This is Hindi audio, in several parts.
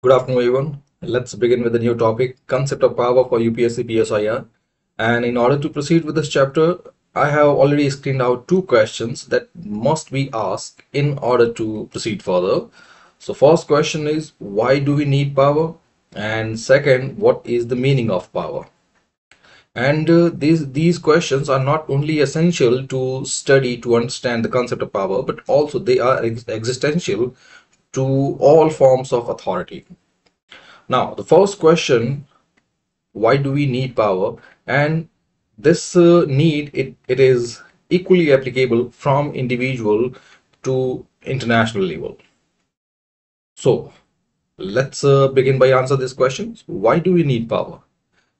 Good afternoon, everyone. Let's begin with a new topic, concept of power for UPSC PSIR. And in order to proceed with this chapter, I have already screened out two questions that must be asked in order to proceed further. So first question is, why do we need power? And second, what is the meaning of power? And these questions are not only essential to study to understand the concept of power, but also they are existential to all forms of authority. Now, the first question, why do we need power? And this need, it is equally applicable from individual to international level. So, let's begin by answer these questions. Why do we need power?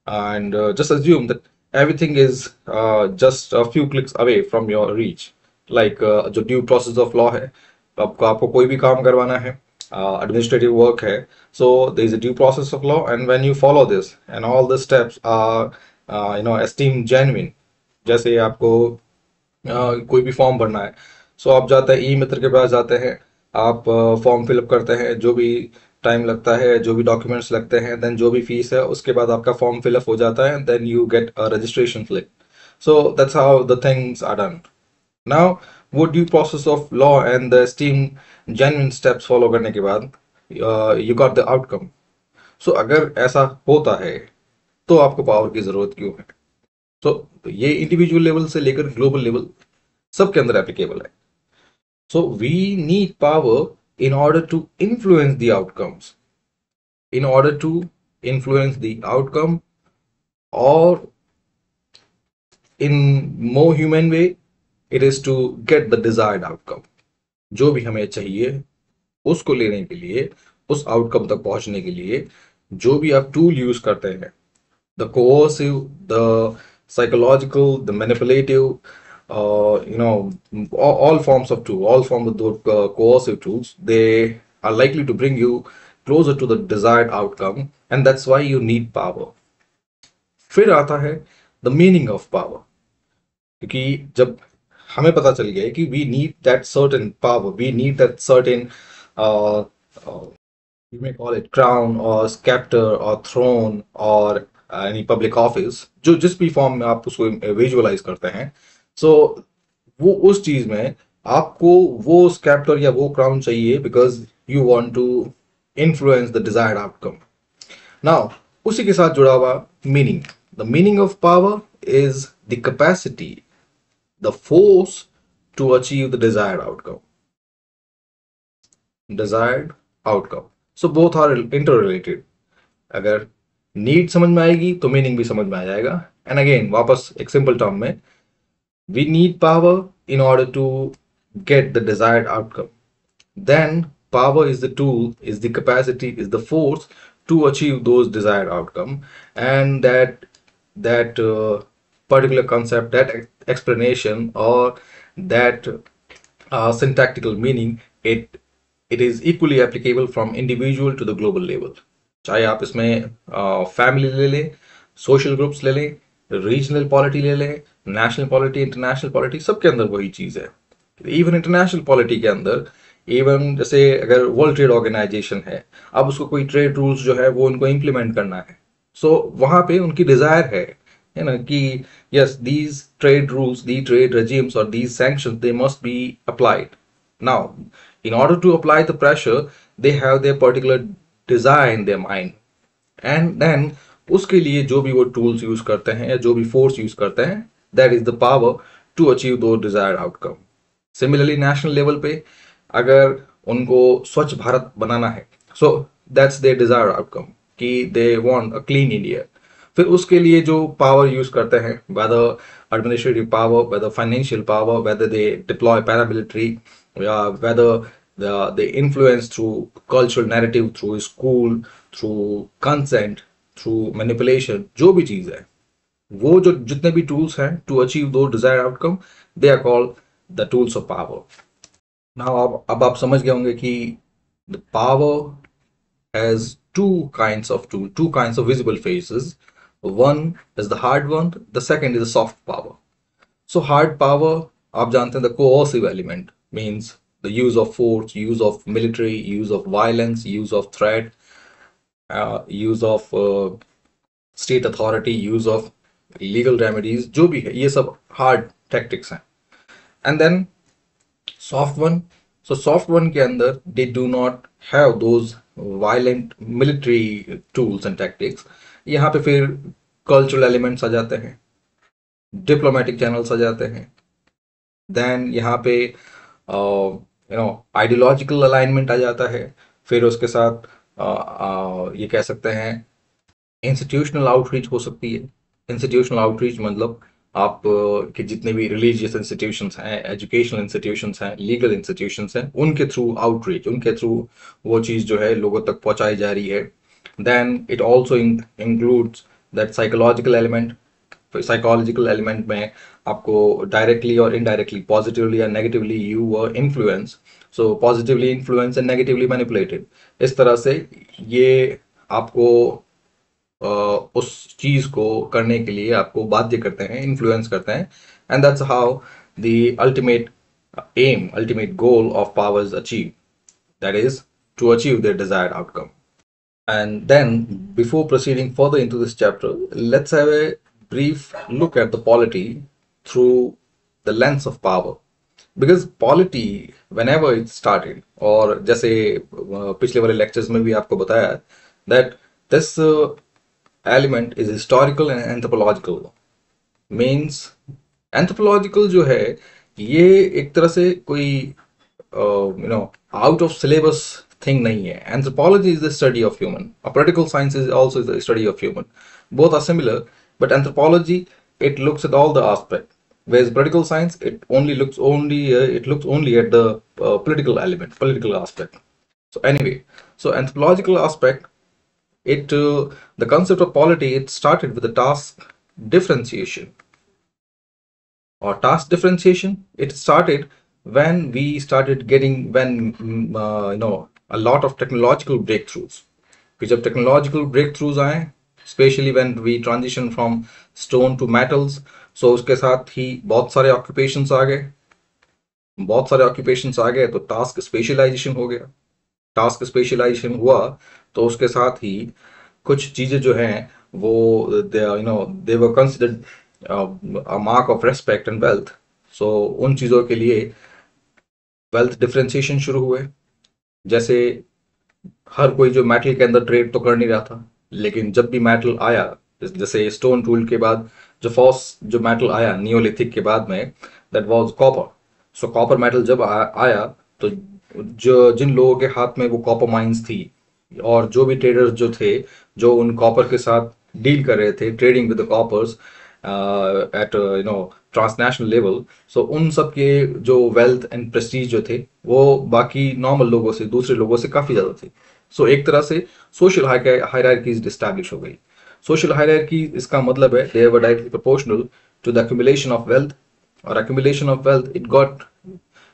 And just assume that everything is just a few clicks away from your reach. Like जो ड्यू प्रोसेस ऑफ लॉ है, आपको कोई भी काम करवाना है, administrative work है, so there is a due process of law, and when you follow this and all the steps are esteemed genuine. जैसे आपको कोई भी फॉर्म भरना है, सो आप जाते हैं ई मित्र के पास जाते हैं, आप फॉर्म फिलअप करते हैं, जो भी टाइम लगता है, जो भी डॉक्यूमेंट्स लगते हैं, देन जो भी फीस है, उसके बाद आपका फॉर्म फिलअप हो जाता है, then you get a registration slip. So that's how the things are done. Now वो due process of law and the steam genuine steps follow करने के बाद you got the outcome. So अगर ऐसा होता है तो आपको पावर की जरूरत क्यों है? तो ये इंडिविजुअल लेवल से लेकर ग्लोबल लेवल सबके अंदर एप्लीकेबल है. So we need power in order to influence the outcomes. In order to influence the outcome, or in more human way, it is to get the desired outcome. जो भी हमें चाहिए उसको लेने के लिए, उस आउटकम तक पहुंचने के लिए जो भी आप टूल यूज करते हैं, the coercive, the psychological, the manipulative, all forms of tool, all forms of those coercive tools, they are likely to bring you closer to the desired outcome, and that's why you need power. फिर आता है the meaning of power, क्योंकि जब हमें पता चल गया है कि we need that certain power, we need that certain uh, you may call it crown or scepter or throne or any public office, जो जिस भी फॉर्म में आप उसको विजुअलाइज करते हैं, सो वो उस चीज में आपको वो स्कैप्टर या वो क्राउन चाहिए because you want to influence the desired outcome. Now उसी के साथ जुड़ा हुआ meaning, the meaning of power is the capacity, the force to achieve the desired outcome. Desired outcome, so both are interrelated. अगर नीड समझ में आएगी तो मीनिंग भी समझ में आ जाएगा. एंड अगेन वापस एक सिंपल टर्म में, we need power in order to get the desired outcome. Then power is the tool, is the capacity, is the force to achieve those desired outcome. And that particular concept, that explanation, or that syntactical meaning, it is equally applicable from individual to the global level. चाहे आप इसमें फैमिली ले लें, सोशल ग्रुप्स ले लें, रीजनल पॉलिटी ले लें, नेशनल पॉलिटी, इंटरनेशनल पॉलिटी, सबके अंदर वही चीज़ है. इवन इंटरनेशनल पॉलिटी के अंदर, इवन जैसे अगर वर्ल्ड ट्रेड ऑर्गेनाइजेशन है, अब उसको कोई ट्रेड रूल्स जो है वो उनको इम्प्लीमेंट करना है, सो वहां पे उनकी डिजायर है ना, कि yes these trade rules, the trade regimes or these sanctions, they must be applied. Now, in order to apply the pressure, they have their particular desire in their mind, and then उसके लिए जो भी वो टूल्स यूज करते हैं या जो भी फोर्स यूज करते हैं, that is the power to achieve दो desired outcome. Similarly national level पे अगर उनको स्वच्छ भारत बनाना है, so that's their desired outcome, कि they want a clean India. फिर उसके लिए जो पावर यूज करते हैं, whether administrative power, whether financial power, whether they deploy paramilitary, या whether they influence through cultural narrative, through school, through consent, through manipulation, जो भी चीज है, वो जो जितने भी टूल्स हैं टू अचीव दो desired outcome, they are called the tools of power. Now अब आप समझ गए होंगे कि the power has two kinds of visible faces. One is the hard one, the second is the soft power. So hard power, आप जानते हैं, the coercive element means the use of force, use of military, use of violence, use of threat. Use of state authority, use of legal remedies, जो भी है ये सब हार्ड टैक्टिक्स हैं. And then soft one. So soft one के अंदर they do not have those violent military tools and tactics. यहाँ पे फिर कल्चरल एलिमेंट्स आ जाते हैं, डिप्लोमेटिक चैनल्स आ जाते हैं, देन यहाँ पे आइडियोलॉजिकल अलाइनमेंट आ जाता है. फिर उसके साथ ये कह सकते हैं इंस्टीट्यूशनल आउटरीच हो सकती है. इंस्टीट्यूशनल आउटरीच मतलब आप के जितने भी रिलीजियस इंस्टीट्यूशंस हैं, एजुकेशनल इंस्टीट्यूशंस हैं, लीगल इंस्टीट्यूशंस हैं, उनके थ्रू आउटरीच, उनके थ्रू वो चीज़ जो है लोगों तक पहुंचाई जा रही है. Then it also includes that psychological element. Psychological element में आपको डायरेक्टली और इनडायरेक्टली, पॉजिटिवली या negatively you were influence. So positively influence and negatively manipulated. इस तरह से ये आपको उस चीज को करने के लिए आपको बाध्य करते हैं, इन्फ्लुएंस करते हैं. And that's how the ultimate M, ultimate goal of power is achieve, that is to achieve their desired outcome. And then, before proceeding further into this chapter, let's have a brief look at the polity through the lens of power. Because polity, whenever it started, और जैसे पिछले वाले lectures में भी आपको बताया that this element is historical and anthropological. Means anthropological जो है ये एक तरह से कोई out of syllabus thing nahi hai. Anthropology is the study of human. A political science is also the study of human. Both are similar, but anthropology, it looks at all the aspect, whereas political science, it looks only at the political element, political aspect. So anyway, so anthropological aspect, the concept of polity, it started with the task differentiation. Or task differentiation, it started when we started getting, when a lot of technological breakthroughs. कि जब technological breakthroughs आए, especially when we transition from stone to metals, so उसके साथ ही बहुत सारे occupations आ गए. बहुत सारे occupations आ गए तो task specialization हो गया. टास्क स्पेशलाइजेशन हुआ तो उसके साथ ही कुछ चीजें जो हैं वो they were considered a mark of respect and wealth. So उन चीजों के लिए वेल्थ डिफरेंशिएशन शुरू हुए. जैसे हर कोई जो मेटल के अंदर ट्रेड तो कर नहीं रहा था, लेकिन जब भी मेटल आया, जैसे स्टोन टूल के बाद जो फर्स्ट जो मेटल आया नियोलिथिक के बाद में, that was copper. So copper metal जब आया तो जो जिन लोगों के हाथ में वो कॉपर माइंस थी और जो भी ट्रेडर्स जो थे जो उन कॉपर के साथ डील कर रहे थे, trading with the coppers at transnational level, so उन सब के जो वेल्थ एंड प्रेस्टीज जो थे वो बाकी नॉर्मल लोगों से, दूसरे लोगों से काफी ज्यादा थे. सो एक तरह से सोशल हायरार्कीज एस्टैब्लिश हो गई. सोशल हायरार्की इसका मतलब है they were directly proportional to the accumulation of wealth, और accumulation of wealth it got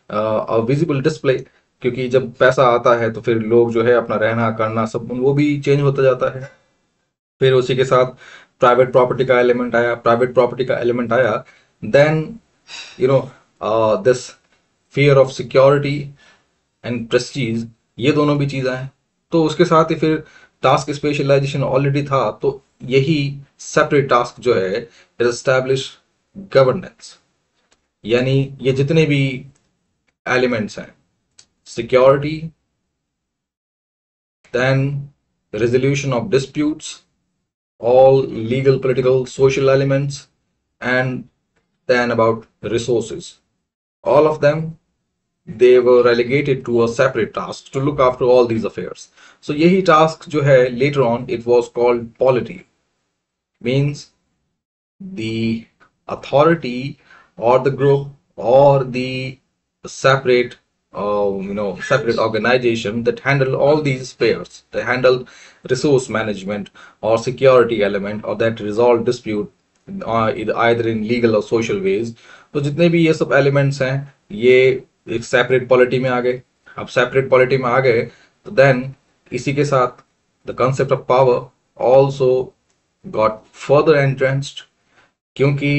a visible display. क्योंकि जब पैसा आता है तो फिर लोग जो है अपना रहना करना सब वो भी चेंज होता जाता है. फिर उसी के साथ प्राइवेट प्रॉपर्टी का एलिमेंट आया. Then this fear of security and prestige, ये दोनों भी चीज़ आए. तो उसके साथ ही फिर टास्क स्पेशलाइजेशन ऑलरेडी था, तो यही सेपरेट टास्क जो है इज एस्टैब्लिश गवर्नेंस. यानी ये जितने भी एलिमेंट्स हैं, security, then resolution of disputes, all legal, political, social elements, and then about resources. All of them, they were relegated to a separate task to look after all these affairs. So यही task जो है later on it was called polity. Means the authority or the group or the separate separate organization that handle all these spheres. They handle resource management or security element or that resolve dispute either in legal or social ways. तो जितने भी ये सब elements हैं ये एक separate polity में आ गए. अब separate polity में आ गए तो then इसी के साथ the concept of power also got further entrenched, क्योंकि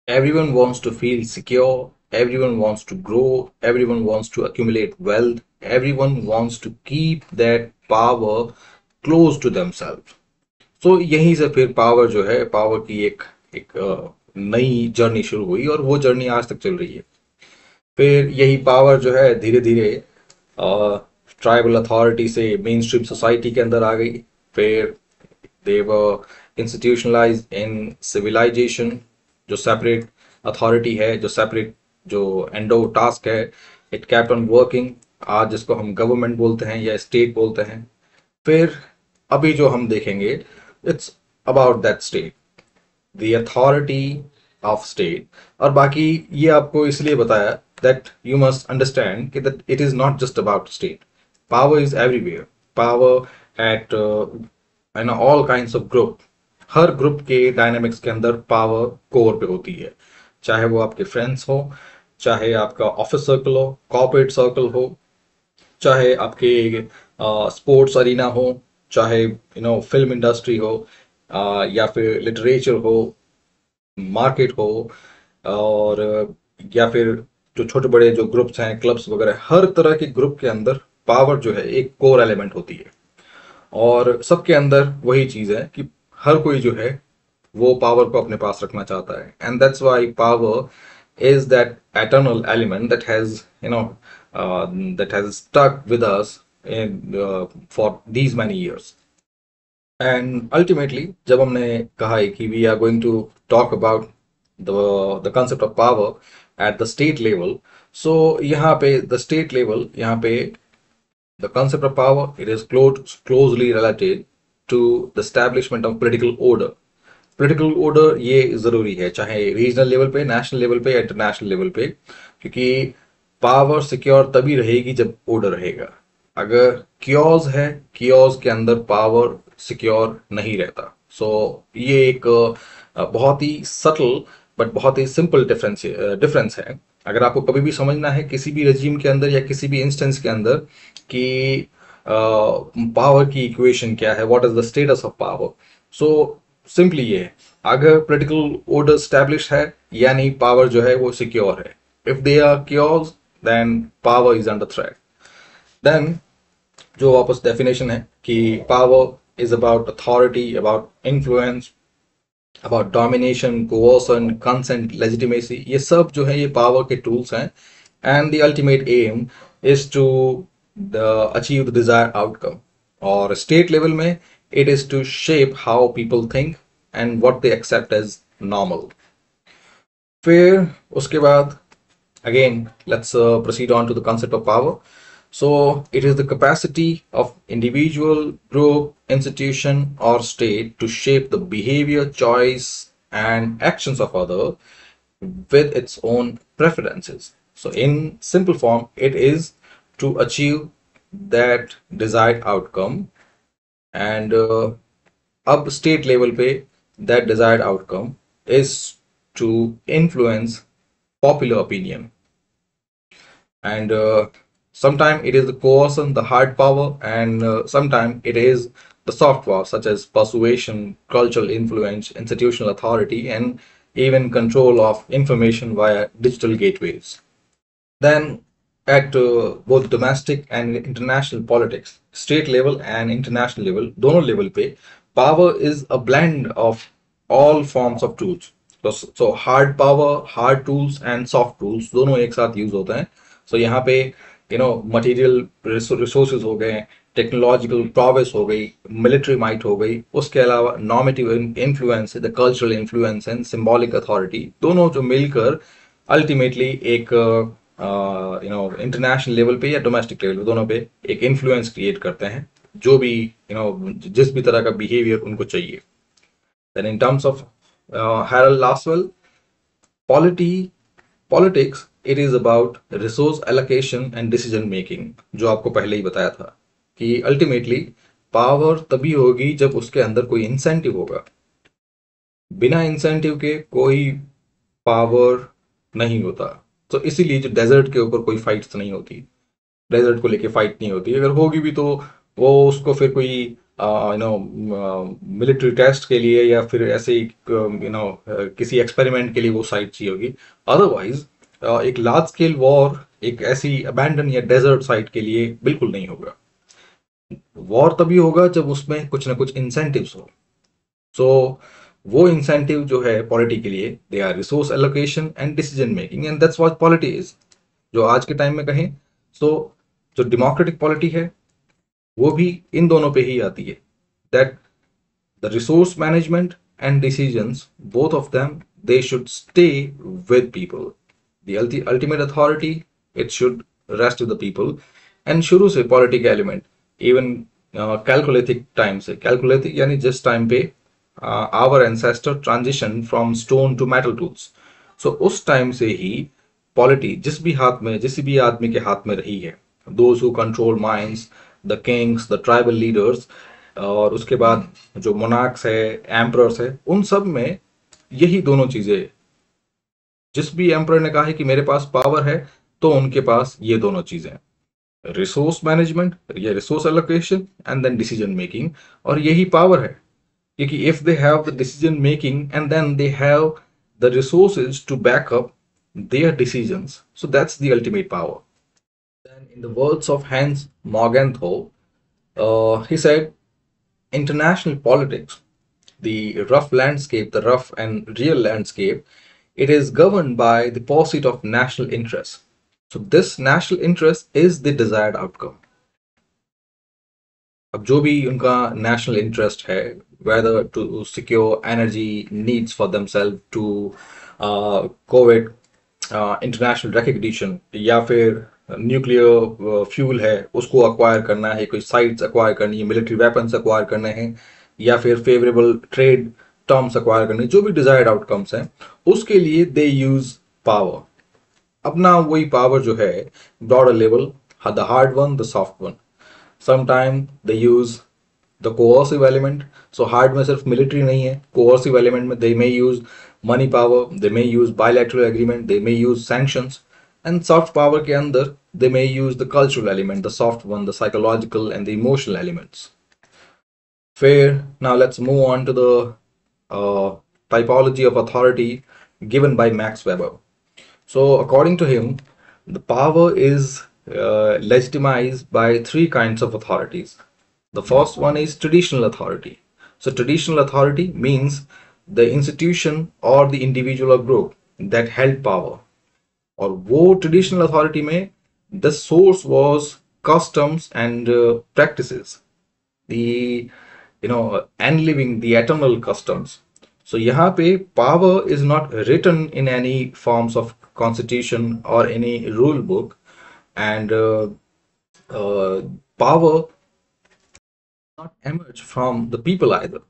everyone wants to feel secure, everyone wants to grow, everyone wants to accumulate wealth, everyone wants to keep that power close to themselves. So यहीं से फिर पावर जो है, पावर की एक एक नई जर्नी शुरू हुई और वो जर्नी आज तक चल रही है। फिर यही पावर जो है धीरे धीरे ट्राइबल अथॉरिटी से मेन स्ट्रीम सोसाइटी के अंदर आ गई। फिर दे वर इंस्टीट्यूशनलाइज्ड इन सिविलाइजेशन, जो सेपरेट अथॉरिटी है, जो सेपरेट जो एंडो टास्क है, इट केप्ट ऑन वर्किंग। आज जिसको हम गवर्नमेंट बोलते हैं या स्टेट बोलते हैं। फिर अभी जो हम देखेंगे, it's about that state, the authority of state. और बाकी ये आपको इसलिए बताया दैट यू मस्ट अंडरस्टैंड कि that it is not just about state, power is everywhere. Power at and all kinds of group, हर ग्रुप के डायनामिक्स के अंदर पावर कोर पे होती है। चाहे वो आपके फ्रेंड्स हो, चाहे आपका ऑफिस सर्कल हो, कॉर्पोरेट सर्कल हो, चाहे आपके स्पोर्ट्स अरीना हो, चाहे फिल्म इंडस्ट्री हो, या फिर लिटरेचर हो, मार्केट हो, और या फिर जो छोटे बड़े जो ग्रुप्स हैं, क्लब्स वगैरह, हर तरह के ग्रुप के अंदर पावर जो है एक कोर एलिमेंट होती है। और सबके अंदर वही चीज है कि हर कोई जो है वो पावर को अपने पास रखना चाहता है। And that's why power is that eternal element that has that has stuck with us for these many years. And ultimately, जब हमने कहा है कि we are going to talk about the concept of power at the state level, so यहाँ पे the state level, यहाँ पे the concept of power, it is closely related to the establishment of political order. Political order ये जरूरी है, चाहे रीजनल लेवल पे, नेशनल लेवल पे, इंटरनेशनल लेवल पे, क्योंकि पावर सिक्योर तभी रहेगी जब ऑर्डर रहेगा। अगर कियोस है, कियोस के अंदर पावर सिक्योर नहीं रहता। सो ये एक बहुत ही सटल बट बहुत ही सिंपल डिफरेंस है। अगर आपको कभी भी समझना है किसी भी रजीम के अंदर या किसी भी इंस्टेंस के अंदर कि पावर की इक्वेशन क्या है, what is the status of power, so simply ये है, अगर पोलिटिकल ऑर्डर स्टैब्लिश है यानी पावर जो है वो सिक्योर है। If they are cures then power is under threat. Then जो वापस डेफिनेशन है कि power is about authority, about influence, about domination, coercion, consent, legitimacy, ये सब जो है ये पावर के टूल्स हैं। And the ultimate aim is to achieve the desire outcome. और स्टेट लेवल में it is to shape how people think and what they accept as normal. फिर उसके बाद again let's proceed on to the concept of power. So it is the capacity of individual, group, institution or state to shape the behavior, choice and actions of other with its own preferences. So in simple form, it is to achieve that desired outcome। And अब स्टेट लेवल पे that desired outcome is to influence popular opinion. And sometime it is the coercion, the hard power, and sometime it is the soft power such as persuasion, cultural influence, institutional authority, and even control of information via digital gateways. Then at both domestic and international politics, state level and international level, दोनों लेवल पे power is a blend of all forms of tools. So hard power, hard tools and soft tools दोनों एक साथ यूज होते हैं। So यहाँ पे मटेरियल रिसोर्सेज हो गए, टेक्नोलॉजिकल प्रोग्रेस हो गई, मिलिट्री माइट हो गई, उसके अलावा normative influence, the cultural influence and symbolic authority, दोनों जो मिलकर अल्टीमेटली एक इंटरनेशनल लेवल पे या डोमेस्टिक लेवल पे, दोनों पे एक इन्फ्लुएंस क्रिएट करते हैं, जो भी जिस भी तरह का बिहेवियर उनको चाहिए। Then in terms of Harold Lasswell, politics it is about resource allocation and decision making, जो आपको पहले ही बताया था कि अल्टीमेटली पावर तभी होगी जब उसके अंदर कोई इंसेंटिव होगा। बिना इंसेंटिव के कोई पावर नहीं होता। तो इसीलिए जो डेजर्ट के ऊपर कोई फाइट्स नहीं होती, डेजर्ट को लेके फाइट नहीं होती, अगर होगी भी तो वो उसको फिर कोई मिलिट्री टेस्ट के लिए या फिर ऐसे ही किसी एक्सपेरिमेंट के लिए वो साइट चाहिए होगी। अदरवाइज एक लार्ज स्केल वॉर एक ऐसी अबैंडन या डेजर्ट साइट के लिए बिल्कुल नहीं होगा। वॉर तभी होगा जब उसमें कुछ ना कुछ इंसेंटिव्स हो। सो वो इंसेंटिव जो है पॉलिटी के लिए, they are resource allocation and decision making, and that's what polity is. जो आज के टाइम में कहें, सो जो डेमोक्रेटिक पॉलिटी है वो भी इन दोनों पे ही आती है, that the resource management and decisions, both of them, they should stay with people. The ultimate authority, it should rest with the people. And शुरू से politic element, even chalcolithic time से, कैलकुलेटिक यानी जिस टाइम पे our ancestor transition from stone to metal tools, so उस टाइम से ही पॉलिटी जिस भी हाथ में, जिस भी आदमी के हाथ में रही है, those who control minds, the Kings, the tribal leaders, और उसके बाद जो मोनार्क्स है, एम्परर्स है, उन सब में यही दोनों चीजें, जिस भी एम्परर ने कहा है कि मेरे पास पावर है, तो उनके पास ये दोनों चीजें, रिसोर्स मैनेजमेंट या resource allocation and then decision making. और यही पावर है, क्योंकि if they have the decision making and then they have the resources to back up their decisions, so that's the ultimate power. Then in the words of Hans Morgenthau, he said, international politics, the rough landscape, the rough and real landscape, it is governed by the pursuit of national interest. So this national interest is the desired outcome. अब जो भी उनका नेशनल इंटरेस्ट है, whether to secure energy needs for themselves, to Covid international recognition, या फिर न्यूक्लियर फ्यूल है उसको अक्वायर करना है, कोई साइट्स अक्वायर करनी है, मिलिट्री वेपन्स अक्वायर करने हैं, या फिर फेवरेबल ट्रेड टर्म्स अक्वायर करने, जो भी डिजायर्ड आउटकम्स हैं, उसके लिए दे यूज पावर। अपना वही पावर जो है broader level, the hard one, the soft one. Sometime they use the coercive element. So hard में सिर्फ मिलिट्री नहीं है, कोऑर्सिव एलिमेंट में they may use money power, they may use bilateral agreement, they may use sanctions, and soft power के अंदर they may use the cultural element, the soft one, the psychological and the emotional elements. Fair. Now let's move on to the typology of authority given by Max Weber. So according to him, the power is legitimized by three kinds of authorities. The first one is traditional authority. So traditional authority means the institution or the individual or group that held power. और वो traditional authority में the source was customs and practices, the and living the eternal customs. So यहाँ पे power is not written in any forms of constitution or any rule book, and power not emerge from the people either.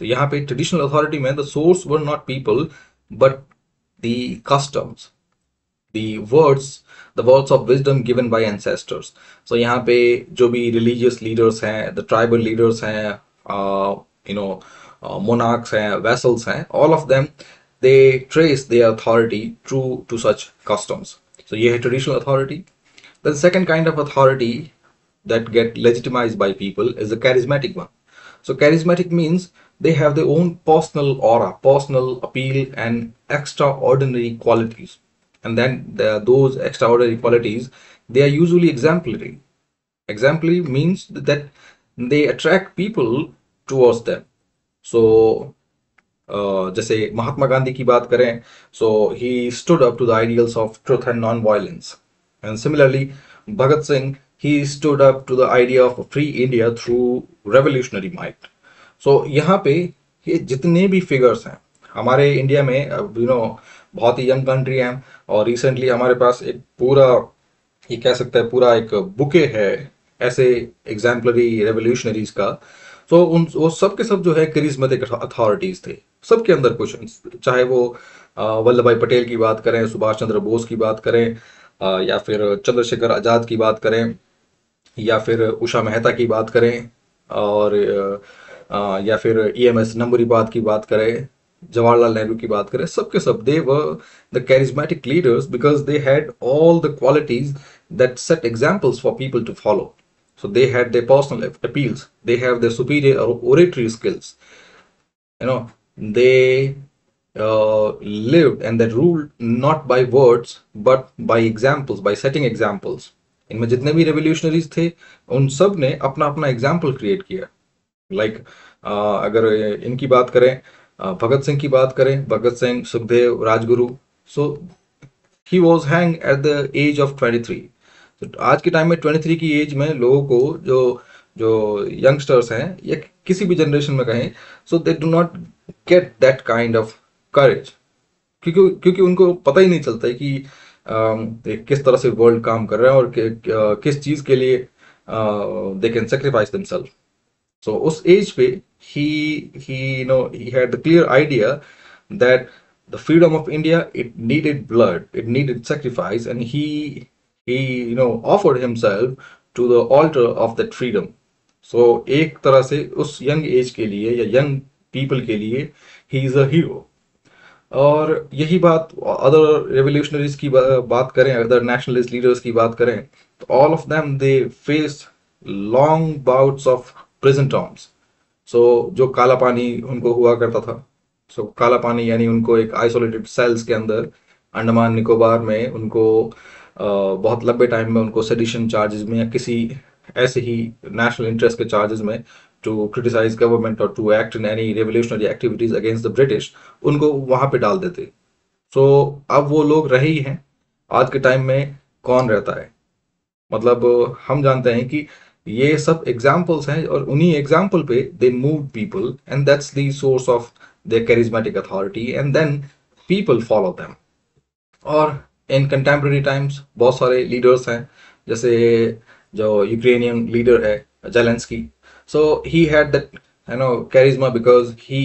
तो यहाँ पे ट्रेडिशनल अथॉरिटी में the source were not people but the customs, the words of wisdom given by ancestors. So यहाँ पे जो भी रिलीजियस लीडर्स हैं, द ट्राइबल लीडर्स हैं, मोनार्क्स हैं, वेसल्स हैं, all of them they trace their authority through to such customs. So ये है traditional authority. The second kind of authority that get legitimized by people is the charismatic one. So charismatic means they have their own personal aura, personal appeal, and extraordinary qualities. And then those extraordinary qualities, they are usually exemplary. Exemplary means that they attract people towards them. So जैसे महात्मा गांधी की बात करें, so he stood up to the ideals of truth and non-violence. And similarly, Bhagat Singh, he stood up to the idea of a free India through revolutionary might. So यहाँ पे ये जितने भी फिगर्स हैं हमारे इंडिया में, बहुत ही यंग कंट्री है, और रिसेंटली हमारे पास एक पूरा, ये कह सकते हैं पूरा एक बुके है ऐसे एग्जाम्पलरी रेवोल्यूशनरीज का। तो वो सब के सब जो है करिश्मेटिक अथॉरिटीज थे, सबके अंदर कुछ, चाहे वो वल्लभ भाई पटेल की बात करें, सुभाष चंद्र बोस की बात करें, या फिर चंद्रशेखर आजाद की बात करें, या फिर उषा मेहता की बात करें, और या फिर EMS नंबरीबाद की बात करें, जवाहरलाल नेहरू की बात करें, सबके सब they were the charismatic leaders because they had all the qualities that set examples for people to follow. So they had their personal appeals, they have their superior oratory skills, they lived and they ruled not by words but by examples, by setting examples. इनमें जितने भी रेवोल्यूशनरीज थे उन सब ने अपना अपना एग्जाम्पल क्रिएट किया। लाइक अगर इनकी बात करें, भगत सिंह की बात करें, Bhagat Singh, Sukhdev, Rajguru. So he was hang at the age of 23। तो आज के टाइम में 23 की एज में लोगों को, जो जो यंगस्टर्स हैं या किसी भी जनरेशन में कहें, so they do not get that kind of courage, क्योंकि उनको पता ही नहीं चलता है कि किस तरह से वर्ल्ड काम कर रहा है और किस चीज के लिए they can sacrifice themselves. So उस एज पे he had the clear idea that the freedom of India, it needed blood, it needed sacrifice, and he offered himself to the altar of that freedom. So एक तरह से उस यंग एज के लिए या यंग पीपल के लिए he is a hero। और यही बात अदर रेवोल्यूशनरीज की बात करें, अदर नेशनलिस्ट लीडर्स की बात करें, तो all of them they face long bouts of prison terms. So जो काला पानी उनको हुआ करता था, सो काला पानी यानी उनको एक आइसोलेटेड सेल्स के अंदर अंडमान निकोबार में उनको बहुत लंबे टाइम में उनको सेडिशन चार्जेस में या किसी ऐसे ही नेशनल इंटरेस्ट के चार्जेस में टू क्रिटिसाइज गवर्नमेंट और to act in any revolutionary activities against the British, उनको वहां पे डाल देते। सो अब वो लोग रहे ही हैं। आज के टाइम में कौन रहता है? मतलब हम जानते हैं कि ये सब एग्जाम्पल्स हैं और उन्हीं एग्जाम्पल पे they move people and that's the source of their charismatic authority and then people follow them. और इन कंटेम्प्रेरी टाइम्स बहुत सारे लीडर्स हैं, जैसे जो यूक्रेनियन लीडर है Zelensky. So he had that charisma because he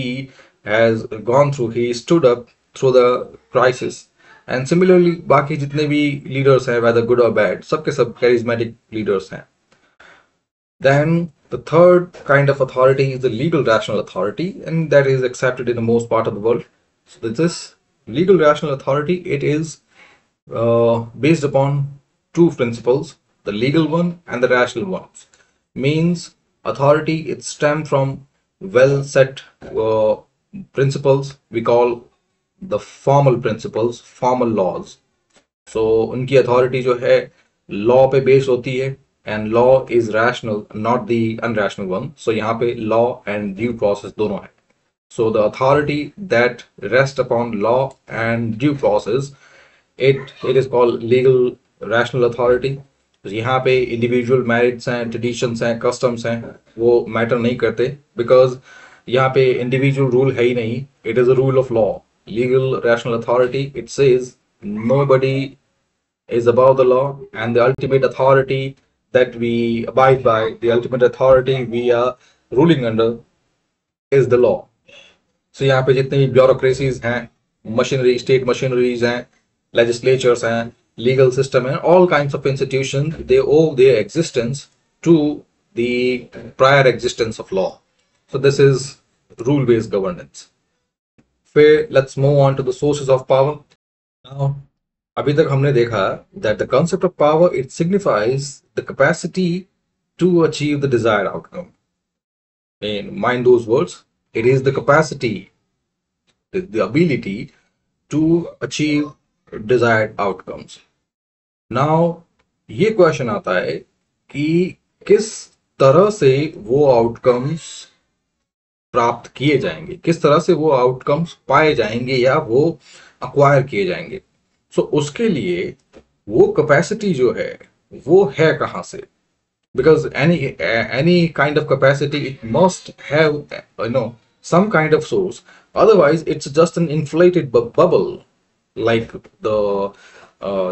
has gone through, he stood up through the crisis। And similarly बाकी जितने भी लीडर्स हैं, whether good or bad, सबके सब charismatic लीडर्स हैं। Then the third kind of authority is the legal rational authority, and that is accepted in the most part of the world. So this legal rational authority, it is based upon two principles, the legal one and the rational ones. Means authority, it stems from well set principles, we call the formal principles, formal laws। so उनकी अथॉरिटी जो है लॉ पे बेस्ड होती है, and law is rational, not the unrational one. So यहाँ पे लॉ एंड ड्यू प्रोसेस दोनों है। So the authority that rest upon law and due process, it is called legal rational authority. यहाँ पे इंडिविजुअल मेरिट्स हैं, ट्रेडिशंस हैं, कस्टम्स हैं, वो मैटर नहीं करते, बिकॉज यहाँ पे इंडिविजुअल रूल है ही नहीं, it is a rule of law. Legal rational authority, it says nobody is above the law, and the ultimate authority that we abide by, the ultimate authority we are ruling under, is the law। so यहाँ पे जितनी भी ब्यूरोक्रेसीज हैं, मशीनरी, स्टेट मशीनरीज हैं, लेजिस्लेचर्स हैं, legal system, and all kinds of institutions, they owe their existence to the prior existence of law। so this is rule based governance। फिर let's move on to the sources of power। now अभी तक हमने देखा that the concept of power, it signifies the capacity to achieve the desired outcome। and mind those words, it is the capacity, the ability to achieve desired outcomes। now ये क्वेश्चन आता है कि किस तरह से वो आउटकम्स प्राप्त किए जाएंगे, किस तरह से वो आउटकम्स पाए जाएंगे या वो अक्वायर किए जाएंगे। सो उसके लिए वो कैपेसिटी जो है वो है कहाँ से? Because any kind of capacity, it must have some kind of source, otherwise it's just an inflated bubble, like the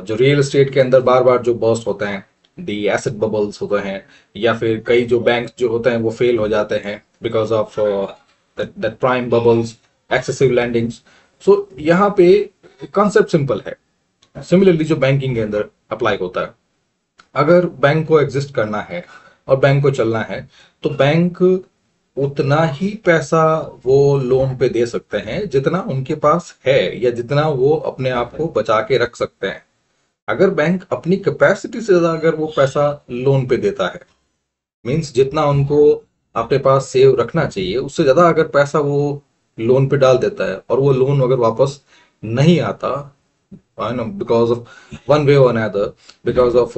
जो रियल एस्टेट के अंदर बार बार जो बर्स्ट होते हैं, दी एसेट बबल्स होते हैं, या फिर कई जो बैंक जो होते हैं वो फेल हो जाते हैं because of that prime bubbles, excessive landings. So यहाँ पे कॉन्सेप्ट सिंपल है। सिमिलरली जो बैंकिंग के अंदर अप्लाई होता है, अगर बैंक को एग्जिस्ट करना है और बैंक को चलना है, तो बैंक उतना ही पैसा वो लोन पे दे सकते हैं जितना उनके पास है या जितना वो अपने आप को बचा के रख सकते हैं। अगर बैंक अपनी कैपेसिटी से ज्यादा अगर वो पैसा लोन पे देता है, मींस जितना उनको अपने पास सेव रखना चाहिए उससे ज्यादा अगर पैसा वो लोन पे डाल देता है, और वो लोन अगर वापस नहीं आता बिकॉज ऑफ वन वे और another, because of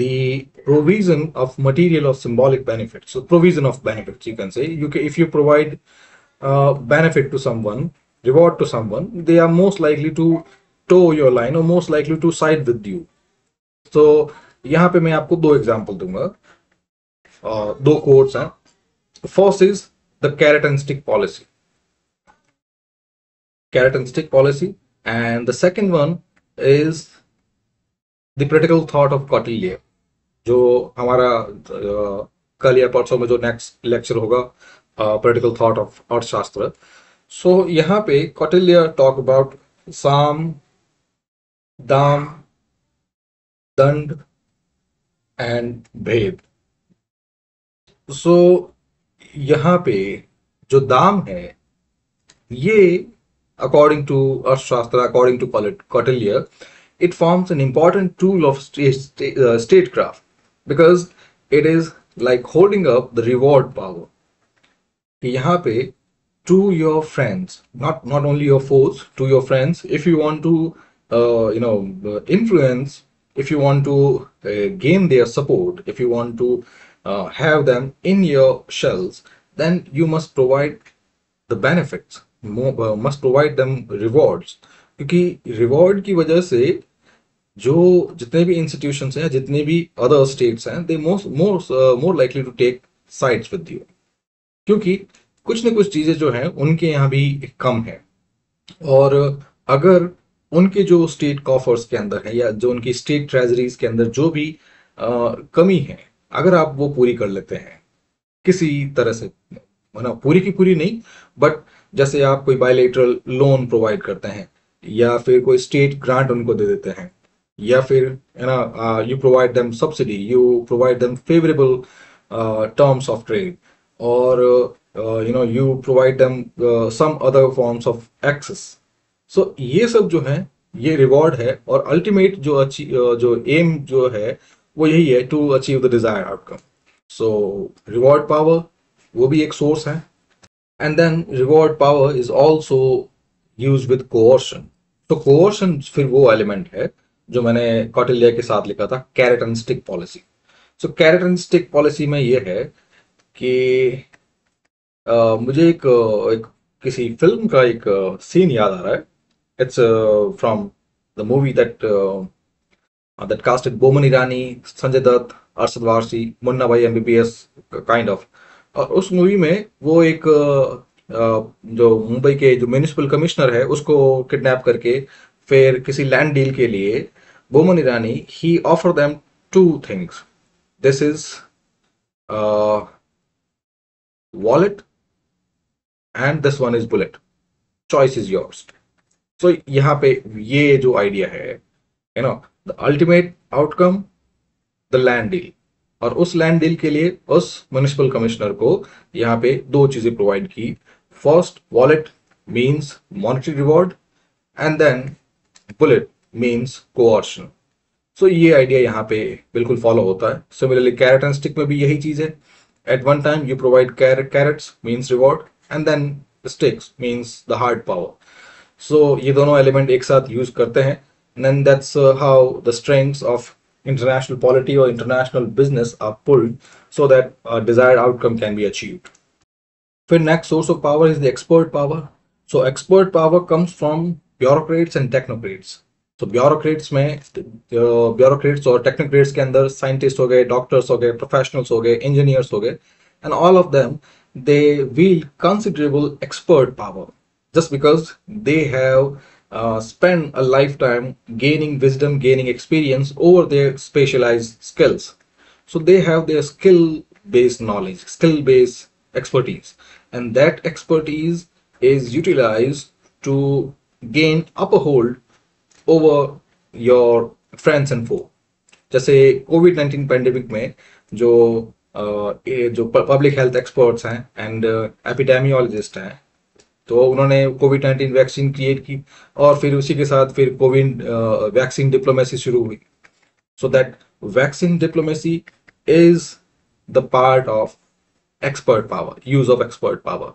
the provision of material or symbolic benefits. So provision of benefits, you can say, if you provide benefit to someone, reward to someone, they are most likely to toe your line or most likely to side with you. So यहाँ पे मैं आपको दो एग्जांपल दूंगा, दो कोट्स हैं. First is the carrot and stick policy, carrot and stick policy, and the second one is the practical thought of Kautilya, जो हमारा कल या परसों में जो नेक्स्ट लेक्चर होगा, प्रैक्टिकल थॉट ऑफ अर्थशास्त्र. सो यहाँ पे कौटिल्य टॉक अबाउट साम, दाम, दंड एंड भेद. सो यहाँ पे जो दाम है, ये according to Arthashastra, according to Kautilya, it forms an important tool of statecraft because it is like holding up the reward power. यहाँ पे to your friends, not only your foes, to your friends, if you want to influence, if you want to gain their support, if you want to have them in your shells, then you must provide the benefits, must provide them rewards. क्योंकि रिवॉर्ड की वजह से जो जितने भी इंस्टीट्यूशंस हैं, जितने भी अदर स्टेट्स हैं, they more likely to take sides with you, क्योंकि कुछ न कुछ चीजें जो हैं उनके यहाँ भी कम है. और अगर उनके जो स्टेट कॉफर्स के अंदर है या जो उनकी स्टेट ट्रेजरीज के अंदर जो भी कमी है, अगर आप वो पूरी कर लेते हैं किसी तरह से, मतलब पूरी की पूरी नहीं, बट जैसे आप कोई बायलैटरल लोन प्रोवाइड करते हैं या फिर कोई स्टेट ग्रांट उनको दे देते हैं, या फिर है ना, you provide them subsidy, you provide them favourable terms of trade, और you provide them some other forms of access. So ये सब जो है ये रिवॉर्ड है, और अल्टीमेट जो एम जो है वो यही है, to achieve the desired outcome. So reward power वो भी एक सोर्स है. And then reward power is also used with coercion. तो coercion फिर वो एलिमेंट है जो मैंने कौटिल्य के साथ लिखा था, carrot and stick policy. So carrot and stick policy में ये है कि मुझे एक किसी फिल्म का एक सीन याद आ रहा है. It's from the movie that casted Boman Irani, Sanjay Dutt, Arshad Warsi, Munna Bhai MBBS kind of. और उस मूवी में वो एक जो मुंबई के जो म्यूनिसिपल कमिश्नर है उसको किडनैप करके फिर किसी लैंड डील के लिए Boman Irani he offer them two things. This is wallet and this one is bullet, choice is yours. So यहाँ पे ये जो आइडिया है, you know, the ultimate outcome, the land deal. और उस लैंड डील के लिए उस म्युनिसिपल कमिश्नर को यहाँ पे दो चीजें प्रोवाइड की. First, wallet means monetary reward, and then bullet means coercion. So ये आइडिया यहाँ पे बिल्कुल फॉलो होता है. सिमिलरली कैरेट एंड स्टिक में भी यही चीज है. At one time you provide carrots means reward, and then sticks means the hard power. So ये दोनों एलिमेंट एक साथ यूज करते हैं, and then that's how the strings of international polity or international business are pulled so that a desired outcome can be achieved. The next source of power is the expert power. So expert power comes from bureaucrats and technocrats. So bureaucrats में bureaucrats और technocrats के अंदर scientists हो गए, doctors हो गए, professionals हो गए, engineers हो गए, and all of them they wield considerable expert power just because they have spend a lifetime gaining wisdom, gaining experience over their specialized skills. So they have their skill-based knowledge, skill-based expertise, and that expertise is utilized to gain upper hold over your friends and foe. जैसे कोविड-19 पैंडेमिक में जो पब्लिक हेल्थ एक्सपर्ट्स हैं एंड एपिडेमियोलॉजिस्ट हैं, तो उन्होंने कोविड-19 वैक्सीन क्रिएट की, और फिर उसी के साथ फिर कोविड वैक्सीन डिप्लोमेसी शुरू हुई. So that vaccine diplomacy is the part of expert power, use of expert power.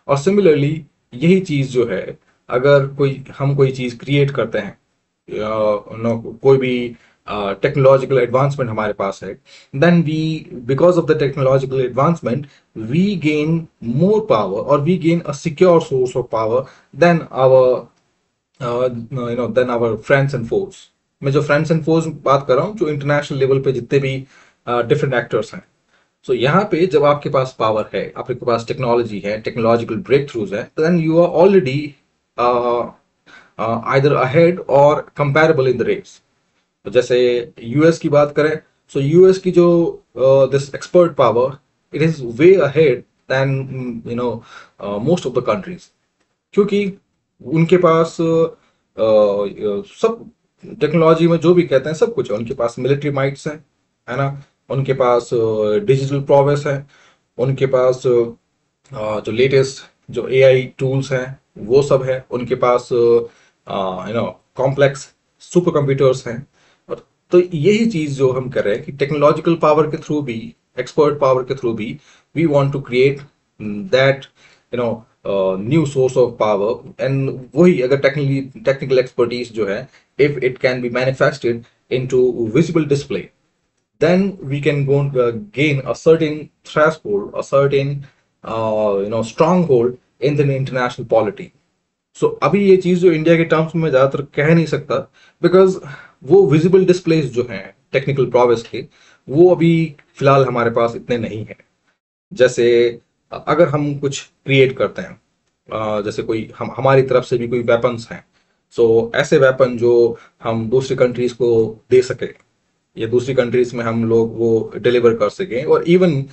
और सिमिलरली यही चीज जो है, अगर हम कोई चीज क्रिएट करते हैं, कोई भी टेक्नोलॉजिकल एडवांसमेंट हमारे पास है, then we, because of the technological advancement, we gain more power और we gain a secure source of power than our than our friends and force. मैं जो फ्रेंड्स एंड फोर्स बात कर रहा हूँ, जो इंटरनेशनल लेवल पे जितने भी डिफरेंट एक्टर्स हैं। सो यहाँ पे जब आपके पास पावर है, आपके पास टेक्नोलॉजी है, टेक्नोलॉजिकल ब्रेक थ्रूज है, then you are already either ahead or comparable in the race. तो जैसे यूएस की बात करें, सो यूएस की जो this expert power, it is way ahead then most of the countries, क्योंकि उनके पास सब टेक्नोलॉजी में जो भी कहते हैं सब कुछ है। उनके पास मिलिट्री माइट्स हैं, है ना, उनके पास डिजिटल प्रोग्रेस है, उनके पास जो लेटेस्ट जो एआई टूल्स हैं वो सब है, उनके पास कॉम्प्लेक्स सुपर कंप्यूटर्स हैं। और तो यही चीज जो हम कर रहे हैं कि टेक्नोलॉजिकल पावर के थ्रू भी, एक्सपर्ट पावर के थ्रू भी, we want to create that new source of power. And वही अगर टेक्निकल एक्सपर्टीज जो है, if it can be manifested into visible display, then we can go gain a certain threshold, a certain stronghold in the international polity. So अभी ये चीज जो इंडिया के टर्म्स में मैं ज्यादातर कह नहीं सकता, बिकॉज वो विजिबल डिस्प्लेस जो हैं टेक्निकल प्रोग्रेस के, वो अभी फिलहाल हमारे पास इतने नहीं है। जैसे अगर हम कुछ क्रिएट करते हैं, जैसे कोई हमारी तरफ से भी कोई वेपन्स हैं, सो ऐसे वेपन जो हम दूसरी कंट्रीज को दे सके या दूसरी कंट्रीज में हम लोग वो डिलीवर कर सकें, और इवन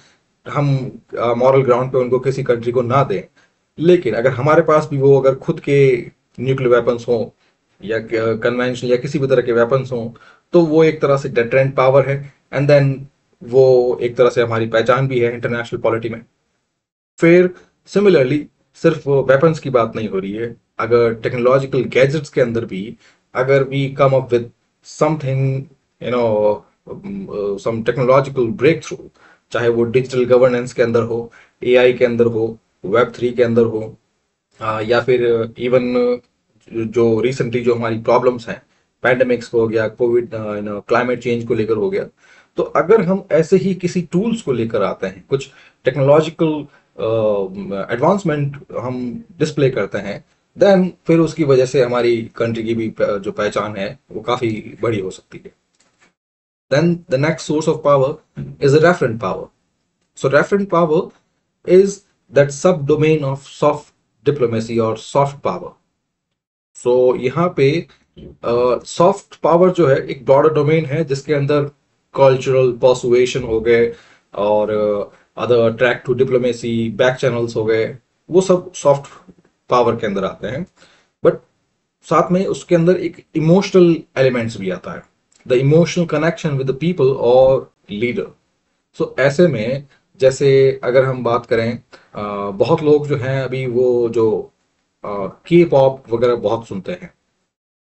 हम मॉरल ग्राउंड पे उनको किसी कंट्री को ना दें, लेकिन अगर हमारे पास भी वो अगर खुद के न्यूक्लियर वेपन्स हो या कन्वेंशनल या किसी भी तरह के वेपन्स हो, तो वो एक तरह से डेटरेंट पावर है। एंड देन वो एक तरह से हमारी पहचान भी है इंटरनेशनल पॉलिटी में। फिर सिमिलरली सिर्फ वेपन्स की बात नहीं हो रही है, अगर टेक्नोलॉजिकल गैजेट्स के अंदर भी अगर we come up with something, some technological breakthrough, चाहे वो डिजिटल गवर्नेंस के अंदर हो, एआई के अंदर हो, वेब 3 के अंदर हो, या फिर इवन जो रिसेंटली जो हमारी प्रॉब्लम्स हैं, पैंडेमिक्स हो गया, कोविड, क्लाइमेट चेंज को लेकर हो गया, तो अगर हम ऐसे ही किसी टूल्स को लेकर आते हैं, कुछ टेक्नोलॉजिकल एडवांसमेंट हम डिस्प्ले करते हैं, देन फिर उसकी वजह से हमारी कंट्री की भी जो पहचान है वो काफी बड़ी हो सकती है। Then the next source of power is a referent power. So referent power is that subdomain of soft diplomacy और सॉफ्ट पावर। सो यहाँ पे सॉफ्ट पावर जो है एक ब्रॉडर डोमेन है, जिसके अंदर कल्चरल पर्सुएशन हो गए और other track two diplomacy, back channels हो गए, वो सब सॉफ्ट पावर के अंदर आते हैं। बट साथ में उसके अंदर एक इमोशनल एलिमेंट्स भी आता है, the emotional connection with the people और लीडर। सो ऐसे में जैसे अगर हम बात करें, बहुत लोग जो हैं अभी वो जो के पॉप वगैरह बहुत सुनते हैं,